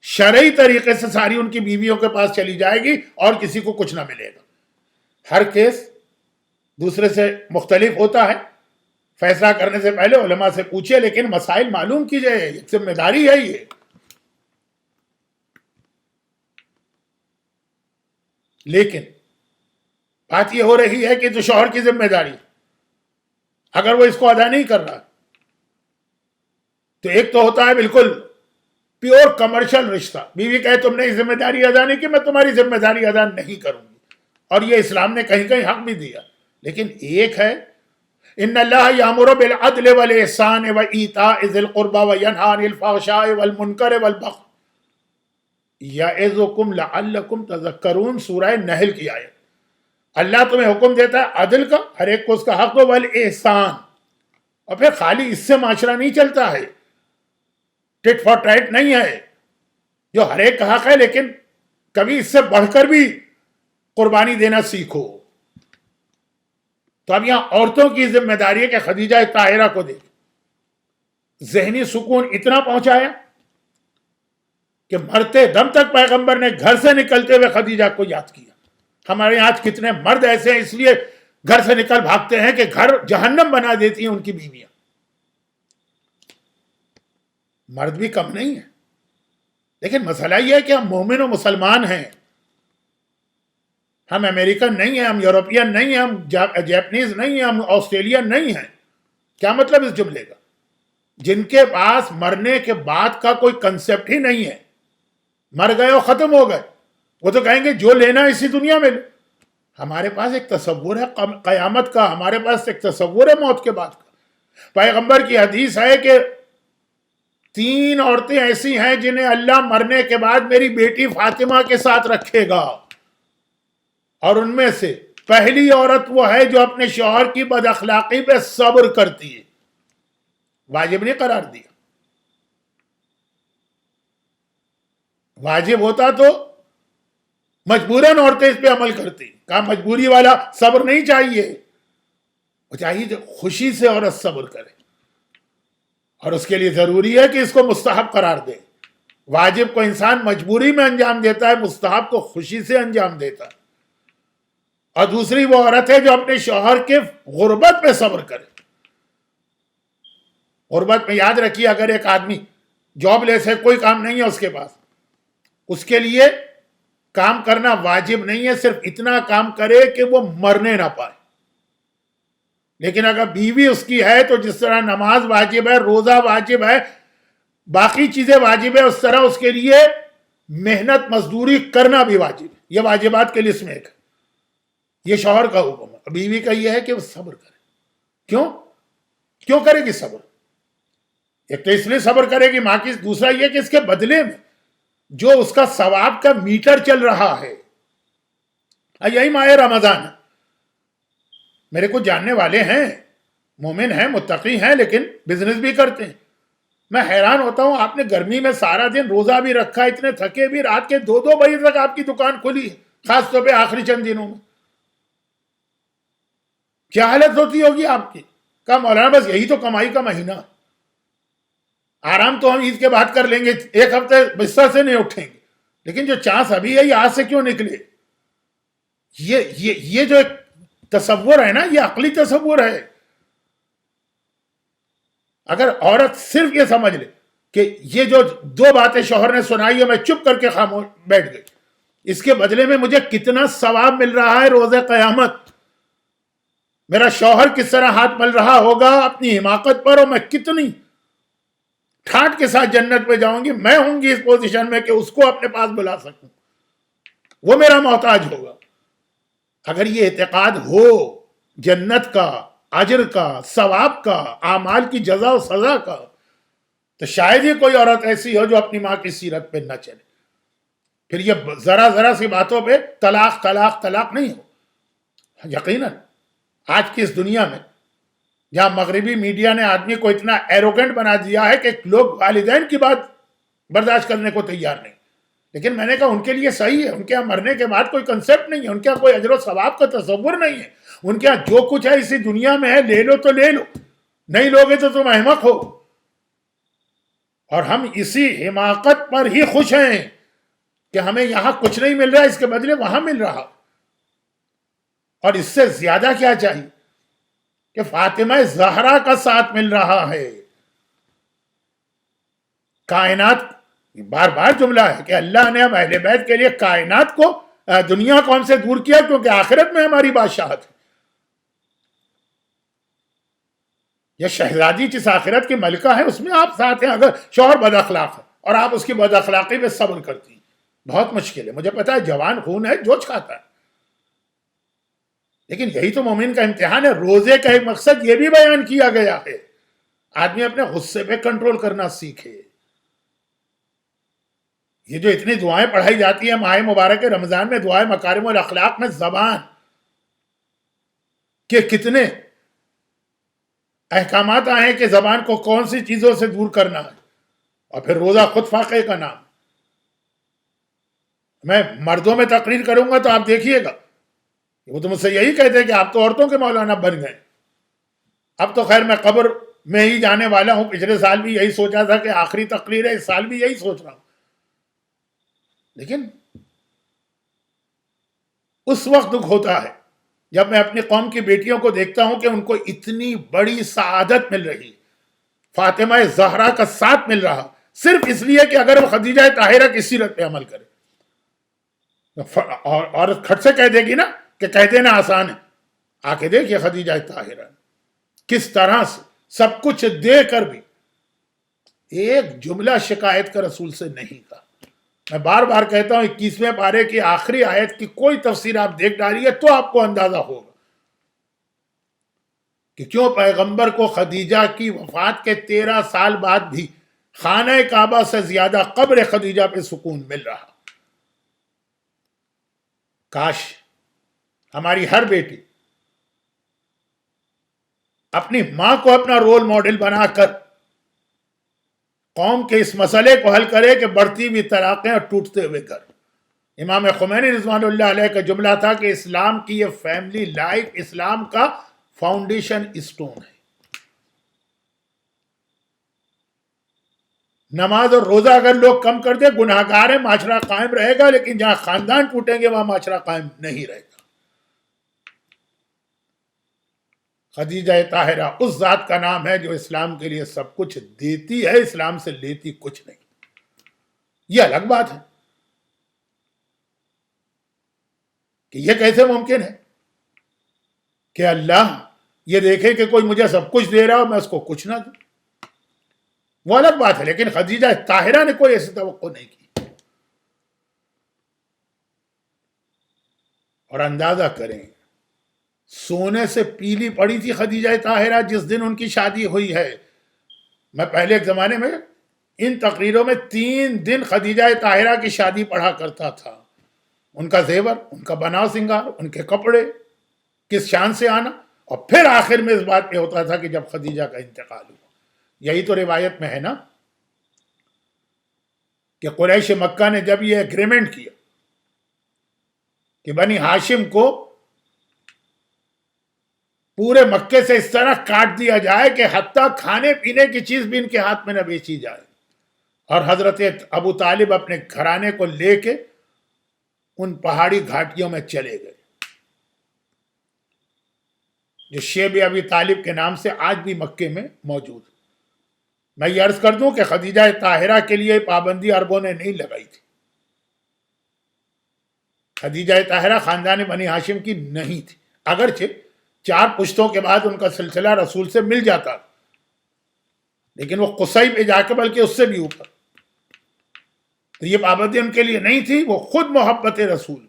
C: شرعی طریقے سے ساری ان کی بیویوں کے پاس چلی جائے گی اور کسی کو کچھ نہ ملے گا. ہر کیس دوسرے سے مختلف ہوتا ہے، فیصلہ کرنے سے پہلے علماء سے پوچھئے، لیکن مسائل معلوم کیجئے، ایک ذمہ داری ہے یہ. لیکن بات یہ ہو رہی ہے کہ تو شوہر کی ذمہ داری، اگر وہ اس کو ادا نہیں کر رہا تو ایک تو ہوتا ہے بالکل پیور کمرشل رشتہ، بیوی کہے تم نے ذمہ داری ادا نہیں کی، میں تمہاری ذمہ داری ادا نہیں کروں گی، اور یہ اسلام نے کہیں کہیں حق بھی دیا. لیکن ایک ہے ان اللہ یامر بالعدل والاحسان وایتاء ذی القربى وینہی عن الفحشاء والمنکر والبغی یعظکم لعلکم تذکرون، سورہ نحل کی آیت. اللہ تمہیں حکم دیتا ہے عدل کا، ہر ایک کو اس کا حق، والاحسان، اور پھر خالی اس سے معاشرہ نہیں چلتا ہے، ٹٹ فار ٹیٹ نہیں ہے جو ہر ایک کا حق ہے، لیکن کبھی اس سے بڑھ کر بھی قربانی دینا سیکھو. تو اب یہاں عورتوں کی ذمہ داری ہے کہ خدیجہ طاہرہ کو دیکھ، ذہنی سکون اتنا پہنچایا کہ مرتے دم تک پیغمبر نے گھر سے نکلتے ہوئے خدیجہ کو یاد کیا. ہمارے یہاں آج کتنے مرد ایسے ہیں اس لیے گھر سے نکل بھاگتے ہیں کہ گھر جہنم بنا دیتی ہیں ان کی بیویاں. مرد بھی کم نہیں ہے، لیکن مسئلہ یہ ہے کہ ہم مومن و مسلمان ہیں، ہم امریکن نہیں ہیں، ہم یورپین نہیں ہیں، ہم جیپنیز نہیں ہیں، ہم آسٹریلین نہیں ہیں. کیا مطلب اس جملے کا؟ جن کے پاس مرنے کے بعد کا کوئی کنسپٹ ہی نہیں ہے، مر گئے اور ختم ہو گئے، وہ تو کہیں گے جو لینا اسی دنیا میں لو. ہمارے پاس ایک تصور ہے قیامت کا، ہمارے پاس ایک تصور ہے موت کے بعد کا. پیغمبر کی حدیث ہے کہ 3 عورتیں ایسی ہیں جنہیں اللہ مرنے کے بعد میری بیٹی فاطمہ کے ساتھ رکھے گا، اور ان میں سے پہلی عورت وہ ہے جو اپنے شوہر کی بد اخلاقی پہ صبر کرتی ہے. واجب نہیں قرار دیا، واجب ہوتا تو مجبوراً عورتیں اس پہ عمل کرتی. کہا مجبوری والا صبر نہیں چاہیے، وہ چاہیے جو خوشی سے عورت صبر کرے، اور اس کے لیے ضروری ہے کہ اس کو مستحب قرار دے. واجب کو انسان مجبوری میں انجام دیتا ہے، مستحب کو خوشی سے انجام دیتا ہے. اور دوسری وہ عورت ہے جو اپنے شوہر کے غربت پہ صبر کرے. غربت میں یاد رکھیے اگر ایک آدمی جاب لیس ہے, کوئی کام نہیں ہے اس کے پاس, اس کے لیے کام کرنا واجب نہیں ہے, صرف اتنا کام کرے کہ وہ مرنے نہ پائے. لیکن اگر بیوی اس کی ہے تو جس طرح نماز واجب ہے, روزہ واجب ہے, باقی چیزیں واجب ہے, اس طرح اس کے لیے محنت مزدوری کرنا بھی واجب ہے. یہ واجبات کے لسٹ میں ایک ہے. یہ شوہر کا حکم ہے. بیوی کا یہ ہے کہ وہ صبر کرے. کیوں کرے گی صبر؟ ایک تو اس لیے صبر کرے گی ماں کی, دوسرا یہ کہ اس کے بدلے میں جو اس کا ثواب کا میٹر چل رہا ہے, یہی ماہ رمضان ہے. میرے کو جاننے والے ہیں, مومن ہیں, متقی ہیں, لیکن بزنس بھی کرتے ہیں. میں حیران ہوتا ہوں, آپ نے گرمی میں سارا دن روزہ بھی رکھا, اتنے تھکے بھی, رات کے 2 بجے تک آپ کی دکان کھلی ہے, خاص طور پہ آخری چند دنوں میں. کیا حالت ہوتی ہوگی آپ کی؟ کہا مولانا بس یہی تو کمائی کا مہینہ, آرام تو ہم عید کے بعد کر لیں گے, ایک ہفتے بستر سے نہیں اٹھیں گے. لیکن جو چانس ابھی ہے یہ آج سے کیوں نکلے؟ یہ جو ایک تصور ہے نا, یہ عقلی تصور ہے. اگر عورت صرف یہ سمجھ لے کہ یہ جو 2 باتیں شوہر نے سنائی ہے میں چپ کر کے خاموش بیٹھ گئی, اس کے بدلے میں مجھے کتنا ثواب مل رہا ہے روز قیامت, میرا شوہر کس طرح ہاتھ مل رہا ہوگا اپنی حماقت پر, اور میں کتنی ٹھاٹ کے ساتھ جنت میں جاؤں گی, میں ہوں گی اس پوزیشن میں کہ اس کو اپنے پاس بلا سکوں, وہ میرا محتاج ہوگا. اگر یہ اعتقاد ہو جنت کا, اجر کا, ثواب کا, اعمال کی جزا و سزا کا, تو شاید ہی کوئی عورت ایسی ہو جو اپنی ماں کی سیرت پہ نہ چلے. پھر یہ ذرا سی باتوں پہ طلاق طلاق طلاق نہیں ہو. یقیناً آج کی اس دنیا میں جہاں مغربی میڈیا نے آدمی کو اتنا ایروگنٹ بنا دیا ہے کہ لوگ والدین کی بات برداشت کرنے کو تیار نہیں. لیکن میں نے کہا ان کے لیے صحیح ہے, ان کے یہاں مرنے کے بعد کوئی کنسپٹ نہیں ہے, ان کے یہاں کوئی اجر و ثواب کا تصور نہیں ہے. ان کے یہاں جو کچھ ہے اسی دنیا میں ہے, لے لو تو لے لو, نہیں لوگے تو تم احمق ہو. اور ہم اسی حماقت پر ہی خوش ہیں کہ ہمیں یہاں کچھ نہیں مل رہا, اس کے بدلے وہاں مل رہا. اور اس سے زیادہ کیا چاہیے کہ فاطمہ زہرا کا ساتھ مل رہا ہے. کائنات, بار بار جملہ ہے کہ اللہ نے ہم اہل بیت کے لیے کائنات کو, دنیا کو ہم سے دور کیا کیونکہ آخرت میں ہماری بادشاہت ہے. یہ شہزادی جس آخرت کی ملکہ ہے اس میں آپ ساتھ ہیں. اگر شوہر بد اخلاق ہے اور آپ اس کی بد اخلاقی پہ صبر کرتی ہیں, بہت مشکل ہے. مجھے پتا ہے جوان خون ہے, جوش کھاتا ہے, لیکن یہی تو مومن کا امتحان ہے. روزے کا ایک مقصد یہ بھی بیان کیا گیا ہے, آدمی اپنے غصے پہ کنٹرول کرنا سیکھے. یہ جو اتنی دعائیں پڑھائی جاتی ہیں ماہ مبارک رمضان میں, دعائیں مکارم الاخلاق میں, زبان کے کتنے احکامات آئے ہیں کہ زبان کو کون سی چیزوں سے دور کرنا ہے. اور پھر روزہ خود فاقے کا نام. میں مردوں میں تقریر کروں گا تو آپ دیکھیے گا, وہ تو مجھ سے یہی کہتے ہیں کہ آپ تو عورتوں کے مولانا بن گئے. اب تو خیر میں قبر میں ہی جانے والا ہوں, پچھلے سال بھی یہی سوچا تھا کہ آخری تقریر ہے, اس سال بھی یہی سوچ رہا ہوں. لیکن اس وقت دکھ ہوتا ہے جب میں اپنی قوم کی بیٹیوں کو دیکھتا ہوں کہ ان کو اتنی بڑی سعادت مل رہی, فاطمہ زہرا کا ساتھ مل رہا, صرف اس لیے کہ اگر وہ خدیجہ طاہرہ کی سیرت پہ عمل کرے. اور کھٹ سے کہہ دے گی نا کہ کہہ دینا آسان ہے, آ کے دیکھیے خدیجہ طاہرہ کس طرح سے سب کچھ دے کر بھی ایک جملہ شکایت کا رسول سے نہیں کہا. میں بار بار کہتا ہوں 21ویں پارے کی آخری آیت کی کوئی تفسیر آپ دیکھ ڈالیے تو آپ کو اندازہ ہوگا کہ کیوں پیغمبر کو خدیجہ کی وفات کے 13 سال بعد بھی خانہ کعبہ سے زیادہ قبر خدیجہ پہ سکون مل رہا. کاش ہماری ہر بیٹی اپنی ماں کو اپنا رول ماڈل بنا کر قوم کے اس مسئلے کو حل کرے کہ بڑھتی ہوئی طلاقیں اور ٹوٹتے ہوئے گھر. امام خمینی رضوان اللہ علیہ کا جملہ تھا کہ اسلام کی یہ فیملی لائف اسلام کا فاؤنڈیشن اسٹون ہے. نماز اور روزہ اگر لوگ کم کر دے گناہگار ہیں, معاشرہ قائم رہے گا, لیکن جہاں خاندان ٹوٹیں گے وہاں معاشرہ قائم نہیں رہے گا. خدیجہ طاہرہ اس ذات کا نام ہے جو اسلام کے لیے سب کچھ دیتی ہے، اسلام سے لیتی کچھ نہیں. یہ الگ بات ہے کہ یہ کیسے ممکن ہے کہ اللہ یہ دیکھے کہ کوئی مجھے سب کچھ دے رہا اور میں اس کو کچھ نہ دوں. وہ الگ بات ہے، لیکن خدیجہ طاہرہ نے کوئی ایسی توقع نہیں کی. اور اندازہ کریں، سونے سے پیلی پڑی تھی خدیجہ طاہرہ جس دن ان کی شادی ہوئی ہے. میں پہلے ایک زمانے میں ان تقریروں میں 3 دن خدیجہ طاہرہ کی شادی پڑھا کرتا تھا. ان کا زیور، ان کا بناؤ سنگار، ان کے کپڑے کس شان سے آنا، اور پھر آخر میں اس بات پہ ہوتا تھا کہ جب خدیجہ کا انتقال ہوا. یہی تو روایت میں ہے نا کہ قریش مکہ نے جب یہ ایگریمنٹ کیا کہ بنی ہاشم کو پورے مکے سے اس طرح کاٹ دیا جائے کہ حتیٰ کھانے پینے کی چیز بھی ان کے ہاتھ میں نہ بیچی جائے، اور حضرت ابو طالب اپنے گھرانے کو لے کے ان پہاڑی گھاٹیوں میں چلے گئے جو شیب ابی طالب کے نام سے آج بھی مکے میں موجود. میں یہ عرض کر دوں کہ خدیجہ طاہرہ کے لیے پابندی عربوں نے نہیں لگائی تھی. خدیجہ طاہرہ خاندان بنی ہاشم کی نہیں تھی، اگرچہ 4 پشتوں کے بعد ان کا سلسلہ رسول سے مل جاتا، لیکن وہ قصی پہ جا کے بلکہ اس سے بھی اوپر. تو یہ پابندی ان کے لیے نہیں تھی، وہ خود محبت رسول.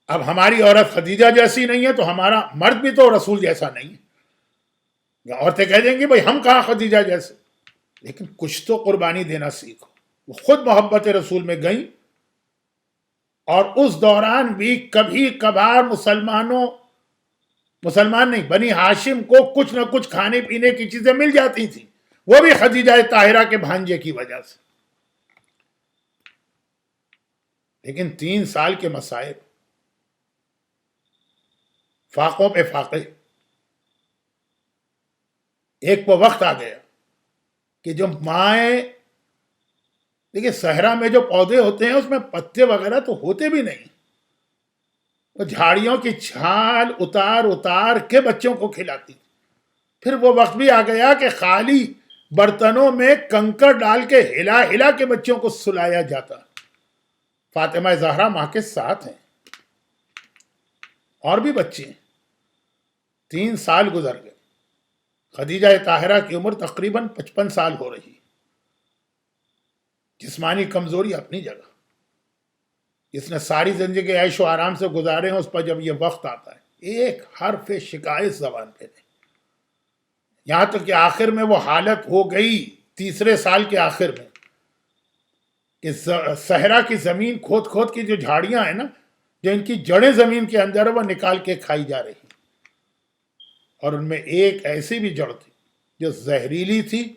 C: اب ہماری عورت خدیجہ جیسی نہیں ہے تو ہمارا مرد بھی تو رسول جیسا نہیں ہے. عورتیں کہہ دیں گی بھائی ہم کہاں خدیجہ جیسے، لیکن کچھ تو قربانی دینا سیکھو. وہ خود محبت رسول میں گئیں، اور اس دوران بھی کبھی کبھار مسلمان نہیں، بنی ہاشم کو کچھ نہ کچھ کھانے پینے کی چیزیں مل جاتی تھیں، وہ بھی خدیجہ طاہرہ کے بھانجے کی وجہ سے. لیکن 3 سال کے مصائب، فاقوں پہ فاقے. ایک وہ وقت آ گیا کہ جو مائیں، دیکھیں صحرا میں جو پودے ہوتے ہیں اس میں پتے وغیرہ تو ہوتے بھی نہیں، وہ جھاڑیوں کی چھال اتار اتار کے بچوں کو کھلاتی. پھر وہ وقت بھی آ گیا کہ خالی برتنوں میں کنکر ڈال کے ہلا ہلا کے بچوں کو سلایا جاتا. فاطمہ زہرا ماں کے ساتھ ہیں، اور بھی بچے ہیں. 3 سال گزر گئے. خدیجہ طاہرہ کی عمر تقریباً 55 سال ہو رہی. جسمانی کمزوری اپنی جگہ، اس نے ساری زندگی عیش و آرام سے گزارے ہیں، اس پر جب یہ وقت آتا ہے ایک حرف شکایت زبان پہ نہیں. یہاں تک کہ آخر میں وہ حالت ہو گئی 3 سال کے آخر میں کہ صحرا کی زمین کھود کھود کی جو جھاڑیاں ہیں نا، جو ان کی جڑیں زمین کے اندر وہ نکال کے کھائی جا رہی، اور ان میں ایک ایسی بھی جڑ تھی جو زہریلی تھی،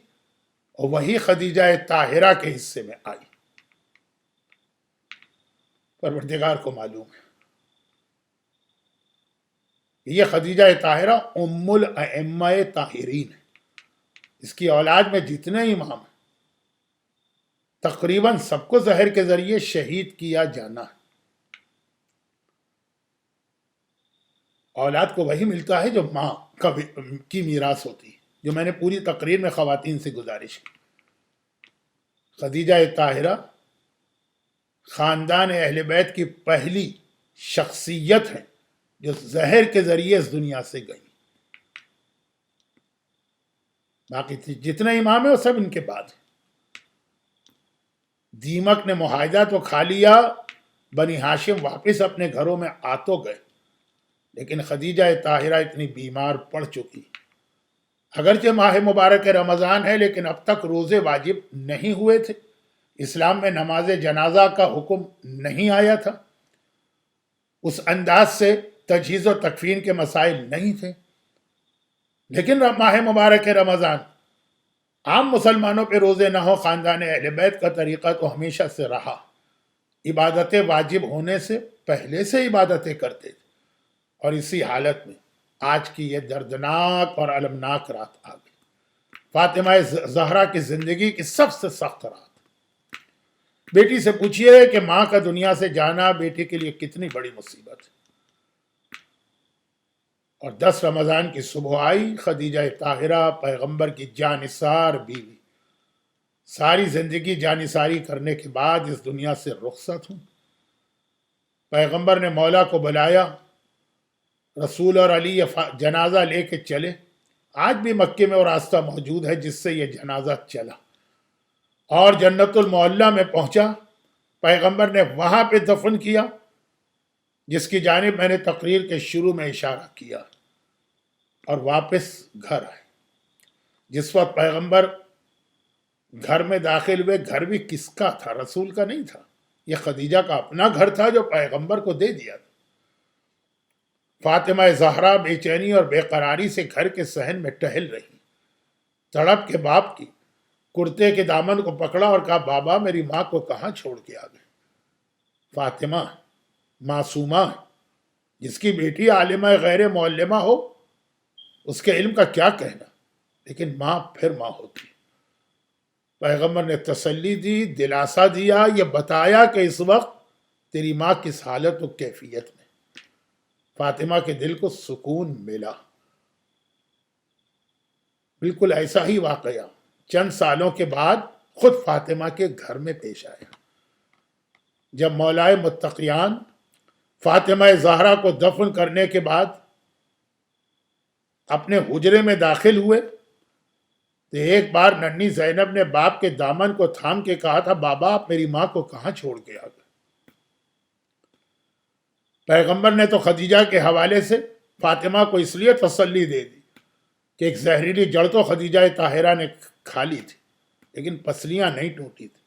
C: اور وہی خدیجہ طاہرہ کے حصے میں آئی. پروردگار کو معلوم ہے کہ یہ خدیجہ طاہرہ ام الائمہ طاہرین ہے. اس کی اولاد میں جتنے امام ہیں تقریباً سب کو زہر کے ذریعے شہید کیا جانا ہے. اولاد کو وہی ملتا ہے جو ماں کی میراث ہوتی ہے، جو میں نے پوری تقریر میں خواتین سے گزارش کی. خدیجہ طاہرہ خاندان اہل بیت کی پہلی شخصیت ہے جو زہر کے ذریعے اس دنیا سے گئی. باقی جتنے امام ہیں وہ سب ان کے بعد ہیں. دیمک نے معاہدہ تو کھا لیا، بنی ہاشم واپس اپنے گھروں میں آ تو گئے، لیکن خدیجہ طاہرہ اتنی بیمار پڑ چکی. اگرچہ ماہ مبارک رمضان ہے لیکن اب تک روزے واجب نہیں ہوئے تھے. اسلام میں نماز جنازہ کا حکم نہیں آیا تھا. اس انداز سے تجہیز و تکفین کے مسائل نہیں تھے. لیکن ماہ مبارک رمضان عام مسلمانوں پہ روزے نہ ہو، خاندان اہل بیت کا طریقہ تو ہمیشہ سے رہا. عبادتیں واجب ہونے سے پہلے سے عبادتیں کرتے تھے، اور اسی حالت میں آج کی یہ دردناک اور المناک رات آ گئی. فاطمہ زہرا کی زندگی کی سب سے سخت رات. بیٹی سے پوچھئے کہ ماں کا دنیا سے جانا بیٹی کے لیے کتنی بڑی مصیبت ہے. اور 10 رمضان کی صبح آئی، خدیجہ طاہرہ پیغمبر کی جانثار بیوی، ساری زندگی جانثاری کرنے کے بعد اس دنیا سے رخصت ہوں۔ پیغمبر نے مولا کو بلایا، رسول اور علی جنازہ لے کے چلے۔ آج بھی مکے میں وہ راستہ موجود ہے جس سے یہ جنازہ چلا، اور جنت المعلیٰ میں پہنچا۔ پیغمبر نے وہاں پہ دفن کیا، جس کی جانب میں نے تقریر کے شروع میں اشارہ کیا، اور واپس گھر آئے۔ جس وقت پیغمبر گھر میں داخل ہوئے، گھر بھی کس کا تھا؟ رسول کا نہیں تھا، یہ خدیجہ کا اپنا گھر تھا جو پیغمبر کو دے دیا تھا۔ فاطمہ زہرا بے چینی اور بے قراری سے گھر کے صحن میں ٹہل رہی، تڑپ کے باپ کی کرتے کے دامن کو پکڑا اور کہا، بابا میری ماں کو کہاں چھوڑ کے آ گئے؟ فاطمہ معصومہ، جس کی بیٹی عالمہ غیر معلمہ ہو، اس کے علم کا کیا کہنا، لیکن ماں پھر ماں ہوتی۔ پیغمبر نے تسلی دی، دلاسا دیا، یہ بتایا کہ اس وقت تیری ماں کس حالت و کیفیت میں۔ فاطمہ کے دل کو سکون ملا۔ بالکل ایسا ہی واقعہ چند سالوں کے بعد خود فاطمہ کے گھر میں پیش آیا، جب مولائے متقیان فاطمہ زہرا کو دفن کرنے کے بعد اپنے حجرے میں داخل ہوئے تو ایک بار ننھی زینب نے باپ کے دامن کو تھام کے کہا تھا، بابا آپ میری ماں کو کہاں چھوڑ کے آ گئے؟ پیغمبر نے تو خدیجہ کے حوالے سے فاطمہ کو اس لیے تسلی دے دی کہ ایک زہریلی جڑ تو خدیجہ طاہرہ نے کھا لی تھی، لیکن پسلیاں نہیں ٹوٹی تھی،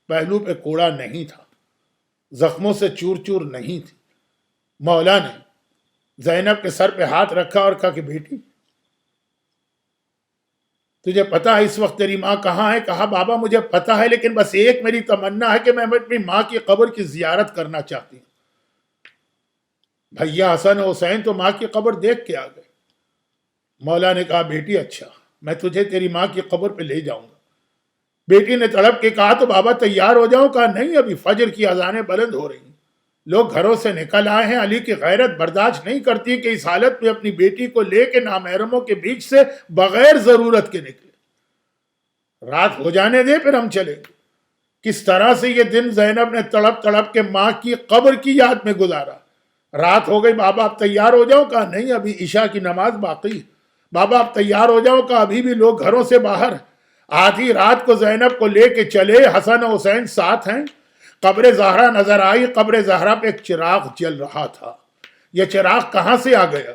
C: پہلو پہ کوڑا نہیں تھا، زخموں سے چور چور نہیں تھی۔ مولا نے زینب کے سر پہ ہاتھ رکھا اور کہا کہ بیٹی تجھے پتا ہے اس وقت تیری ماں کہاں ہے؟ کہا بابا مجھے پتا ہے، لیکن بس ایک میری تمنا ہے کہ میں اپنی ماں کی قبر کی زیارت کرنا چاہتی ہوں۔ بھیا حسن و حسین تو ماں کی قبر دیکھ کے آ گئے۔ مولا نے کہا بیٹی اچھا، میں تجھے تیری ماں کی قبر پہ لے جاؤں گا۔ بیٹی نے تڑپ کے کہا تو بابا تیار ہو جاؤں؟ کہا نہیں، ابھی فجر کی اذانیں بلند ہو رہی ہیں، لوگ گھروں سے نکل آئے ہیں، علی کی غیرت برداشت نہیں کرتی کہ اس حالت میں اپنی بیٹی کو لے کے نامحرموں کے بیچ سے بغیر ضرورت کے نکلے۔ رات ہو جانے دے پھر ہم چلیں گے۔ کس طرح سے یہ دن زینب نے تڑپ تڑپ کے ماں کی قبر کی یاد میں گزارا۔ رات ہو گئی، بابا آپ تیار ہو جاؤ؟ کہا نہیں، ابھی عشاء کی نماز باقی۔ بابا آپ تیار ہو جاؤ؟ کہا ابھی بھی لوگ گھروں سے باہر۔ آدھی رات کو زینب کو لے کے چلے، حسن و حسین ساتھ ہیں۔ قبر زہرا نظر آئی، قبر زہرا پہ ایک چراغ جل رہا تھا۔ یہ چراغ کہاں سے آ گیا؟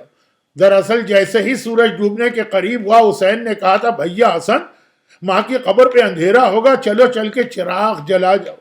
C: دراصل جیسے ہی سورج ڈوبنے کے قریب ہوا، حسین نے کہا تھا بھیا حسن ماں کی قبر پہ اندھیرا ہوگا، چلو چل کے چراغ جلا جاؤ۔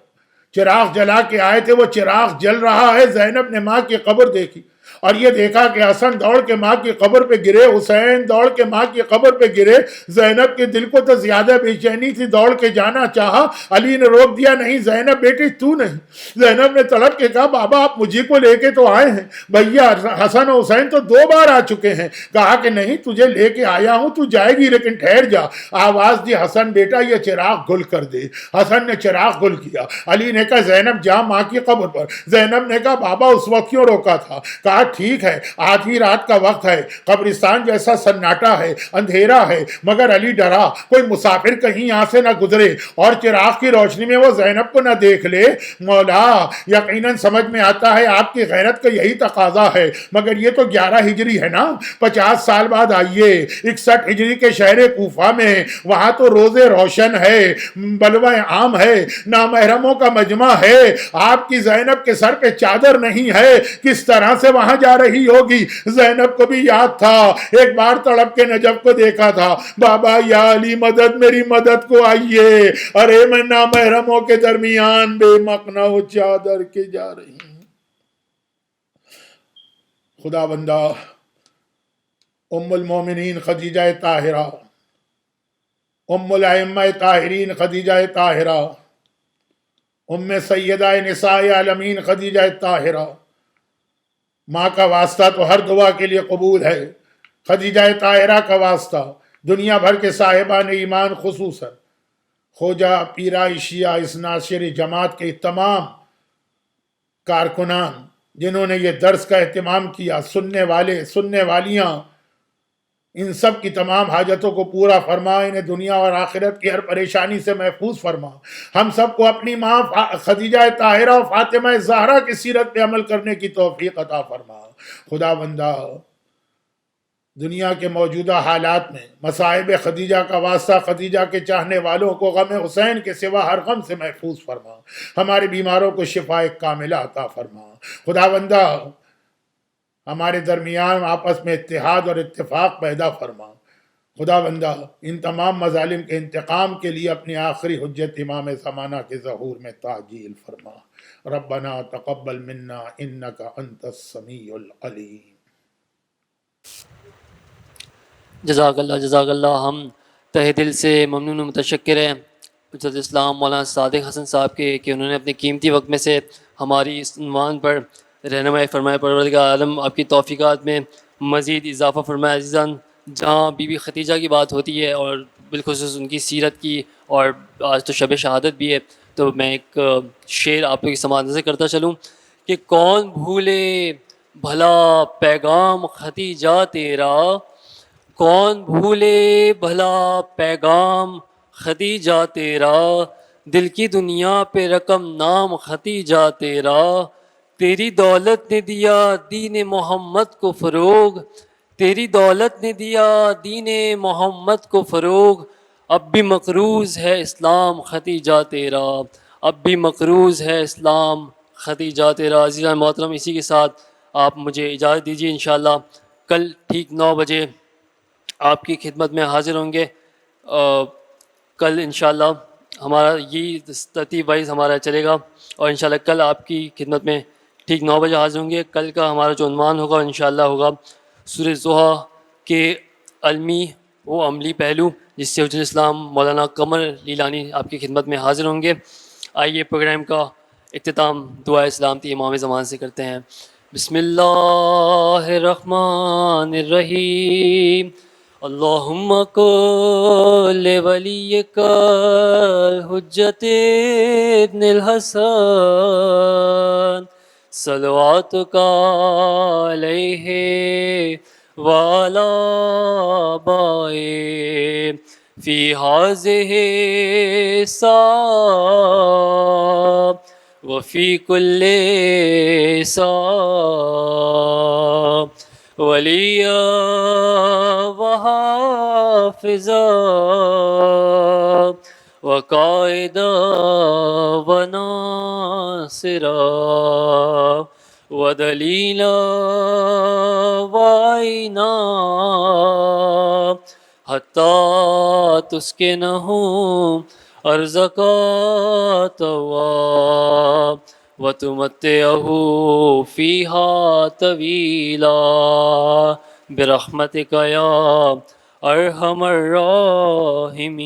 C: چراغ جلا کے آئے تھے، وہ چراغ جل رہا ہے۔ زینب نے ماں کی قبر دیکھی اور یہ دیکھا کہ حسن دوڑ کے ماں کی قبر پہ گرے، حسین دوڑ کے ماں کی قبر پہ گرے۔ زینب کے دل کو تو زیادہ بے چینی تھی، دوڑ کے جانا چاہا، علی نے روک دیا، نہیں زینب بیٹی تو نہیں۔ زینب نے تڑپ کے کہا بابا آپ مجھے کو لے کے تو آئے ہیں، بھیا حسن و حسین تو 2 بار آ چکے ہیں۔ کہا کہ نہیں تجھے لے کے آیا ہوں، تو جائے گی لیکن ٹھہر جا۔ آواز دی حسن بیٹا یہ چراغ گل کر دے۔ حسن نے چراغ گل کیا۔ علی نے کہا زینب جا ماں کی قبر پر۔ زینب نے کہا بابا اس وقت کیوں روکا تھا؟ کہا ٹھیک ہے آدھی رات کا وقت ہے، قبرستان جیسا سناٹا ہے، اندھیرا ہے، مگر علی ڈرا کوئی مسافر کہیں یہاں سے نہ گزرے اور چراغ کی روشنی میں وہ زینب کو نہ دیکھ لے۔ مولا یقیناً سمجھ میں آتا ہے آپ کی غیرت کا یہی تقاضا ہے، مگر یہ تو 11 ہجری ہے نا، 50 سال بعد آئیے 61 ہجری کے شہر کوفہ میں، وہاں تو روزے روشن ہے، بلوہ عام ہے، نامحرموں کا مجمع ہے، آپ کی زینب کے سر پہ چادر نہیں ہے، کس طرح سے وہاں جا رہی ہوگی؟ زینب کو بھی یاد تھا، ایک بار تڑپ کے نجف کو دیکھا تھا، بابا یا علی مدد میری مدد کو آئیے، ارے میں نامحرموں کے درمیان بے مقنع و چادر کے جا رہی ہوں۔ خدا بندہ ام المومنین خدیجہ طاہرہ، ام الائمہ طاہرین خدیجہ طاہرہ، ام سیدہ نساء عالمین خدیجہ طاہرہ، ماں کا واسطہ تو ہر دعا کے لیے قبول ہے، خدیجہ طاہرہ کا واسطہ دنیا بھر کے صاحبان ایمان خصوصاً خوجہ پیرا شیعہ اس ناصر جماعت کے تمام کارکنان جنہوں نے یہ درس کا اہتمام کیا، سننے والے، سننے والیاں، ان سب کی تمام حاجتوں کو پورا فرما، انہیں دنیا اور آخرت کی ہر پریشانی سے محفوظ فرما۔ ہم سب کو اپنی ماں خدیجہ طاہرہ و فاطمہ زہرا کی سیرت پہ عمل کرنے کی توفیق عطا فرما۔ خدا بندہ دنیا کے موجودہ حالات میں مصائب خدیجہ کا واسطہ خدیجہ کے چاہنے والوں کو غم حسین کے سوا ہر غم سے محفوظ فرما، ہمارے بیماروں کو شفا کاملہ عطا فرما۔ خدا بندہ ہمارے درمیان آپس میں اتحاد اور اتفاق پیدا فرما۔ خدا بندہ ان تمام مظالم کے انتقام کے لیے اپنی آخری حجت امام زمانہ کے ظہور میں تعجیل فرما۔ ربنا تقبل منا انک انت السمیع العلیم۔
B: جزاک اللہ۔ ہم تہ دل سے ممنون و متشکر ہیں حجت اسلام مولانا صادق حسن صاحب کے کہ انہوں نے اپنے قیمتی وقت میں سے ہماری اس عنوان پر رہنمائی فرمائے۔ پروردگار عالم آپ کی توفیقات میں مزید اضافہ فرمائے۔ عزیزان، جہاں بی بی خدیجہ کی بات ہوتی ہے اور بالخصوص ان کی سیرت کی، اور آج تو شب شہادت بھی ہے، تو میں ایک شعر آپ کی سماعت نظر کرتا چلوں کہ کون بھولے بھلا پیغام خدیجہ تیرا، کون بھولے بھلا پیغام خدیجہ تیرا، دل کی دنیا پہ رقم نام خدیجہ تیرا، تیری دولت نے دیا دین محمد کو فروغ، تیری دولت نے دیا دین محمد کو فروغ، اب بھی مقروض ہے اسلام خدیجہ تیرا، اب بھی مقروض ہے اسلام خدیجہ تیرا۔ عزیزان محترم، اسی کے ساتھ آپ مجھے اجازت دیجیے، انشاءاللہ کل ٹھیک 9 بجے آپ کی خدمت میں حاضر ہوں گے۔ کل انشاءاللہ ہمارا یہی ترتیب وائز ہمارا چلے گا، اور انشاءاللہ کل آپ کی خدمت میں ٹھیک 9 بجے حاضر ہوں گے۔ کل کا ہمارا جو عنوان ہوگا انشاءاللہ ہوگا سورہ ضحیٰ کے علمی و عملی پہلو، جس سے حجت الاسلام مولانا قمر لیلانی آپ کی خدمت میں حاضر ہوں گے۔ آئیے پروگرام کا اختتام دعائے سلامتی امام زمان سے کرتے ہیں۔ بسم اللہ الرحمن الرحیم، اللہم کل ولیک الحجت ابن الحسن صلواتک علیہ وعلی آبائہ فی ہذہ الساعہ وفی کل ساعہ ولیہ وحافظہ وقائدہ وناصرہ ودلیلہ وعینہ حتی تسکنہ ارضک طوعا وتمتعہ فیہا طویلا برحمتک یا ارحم الراحمین۔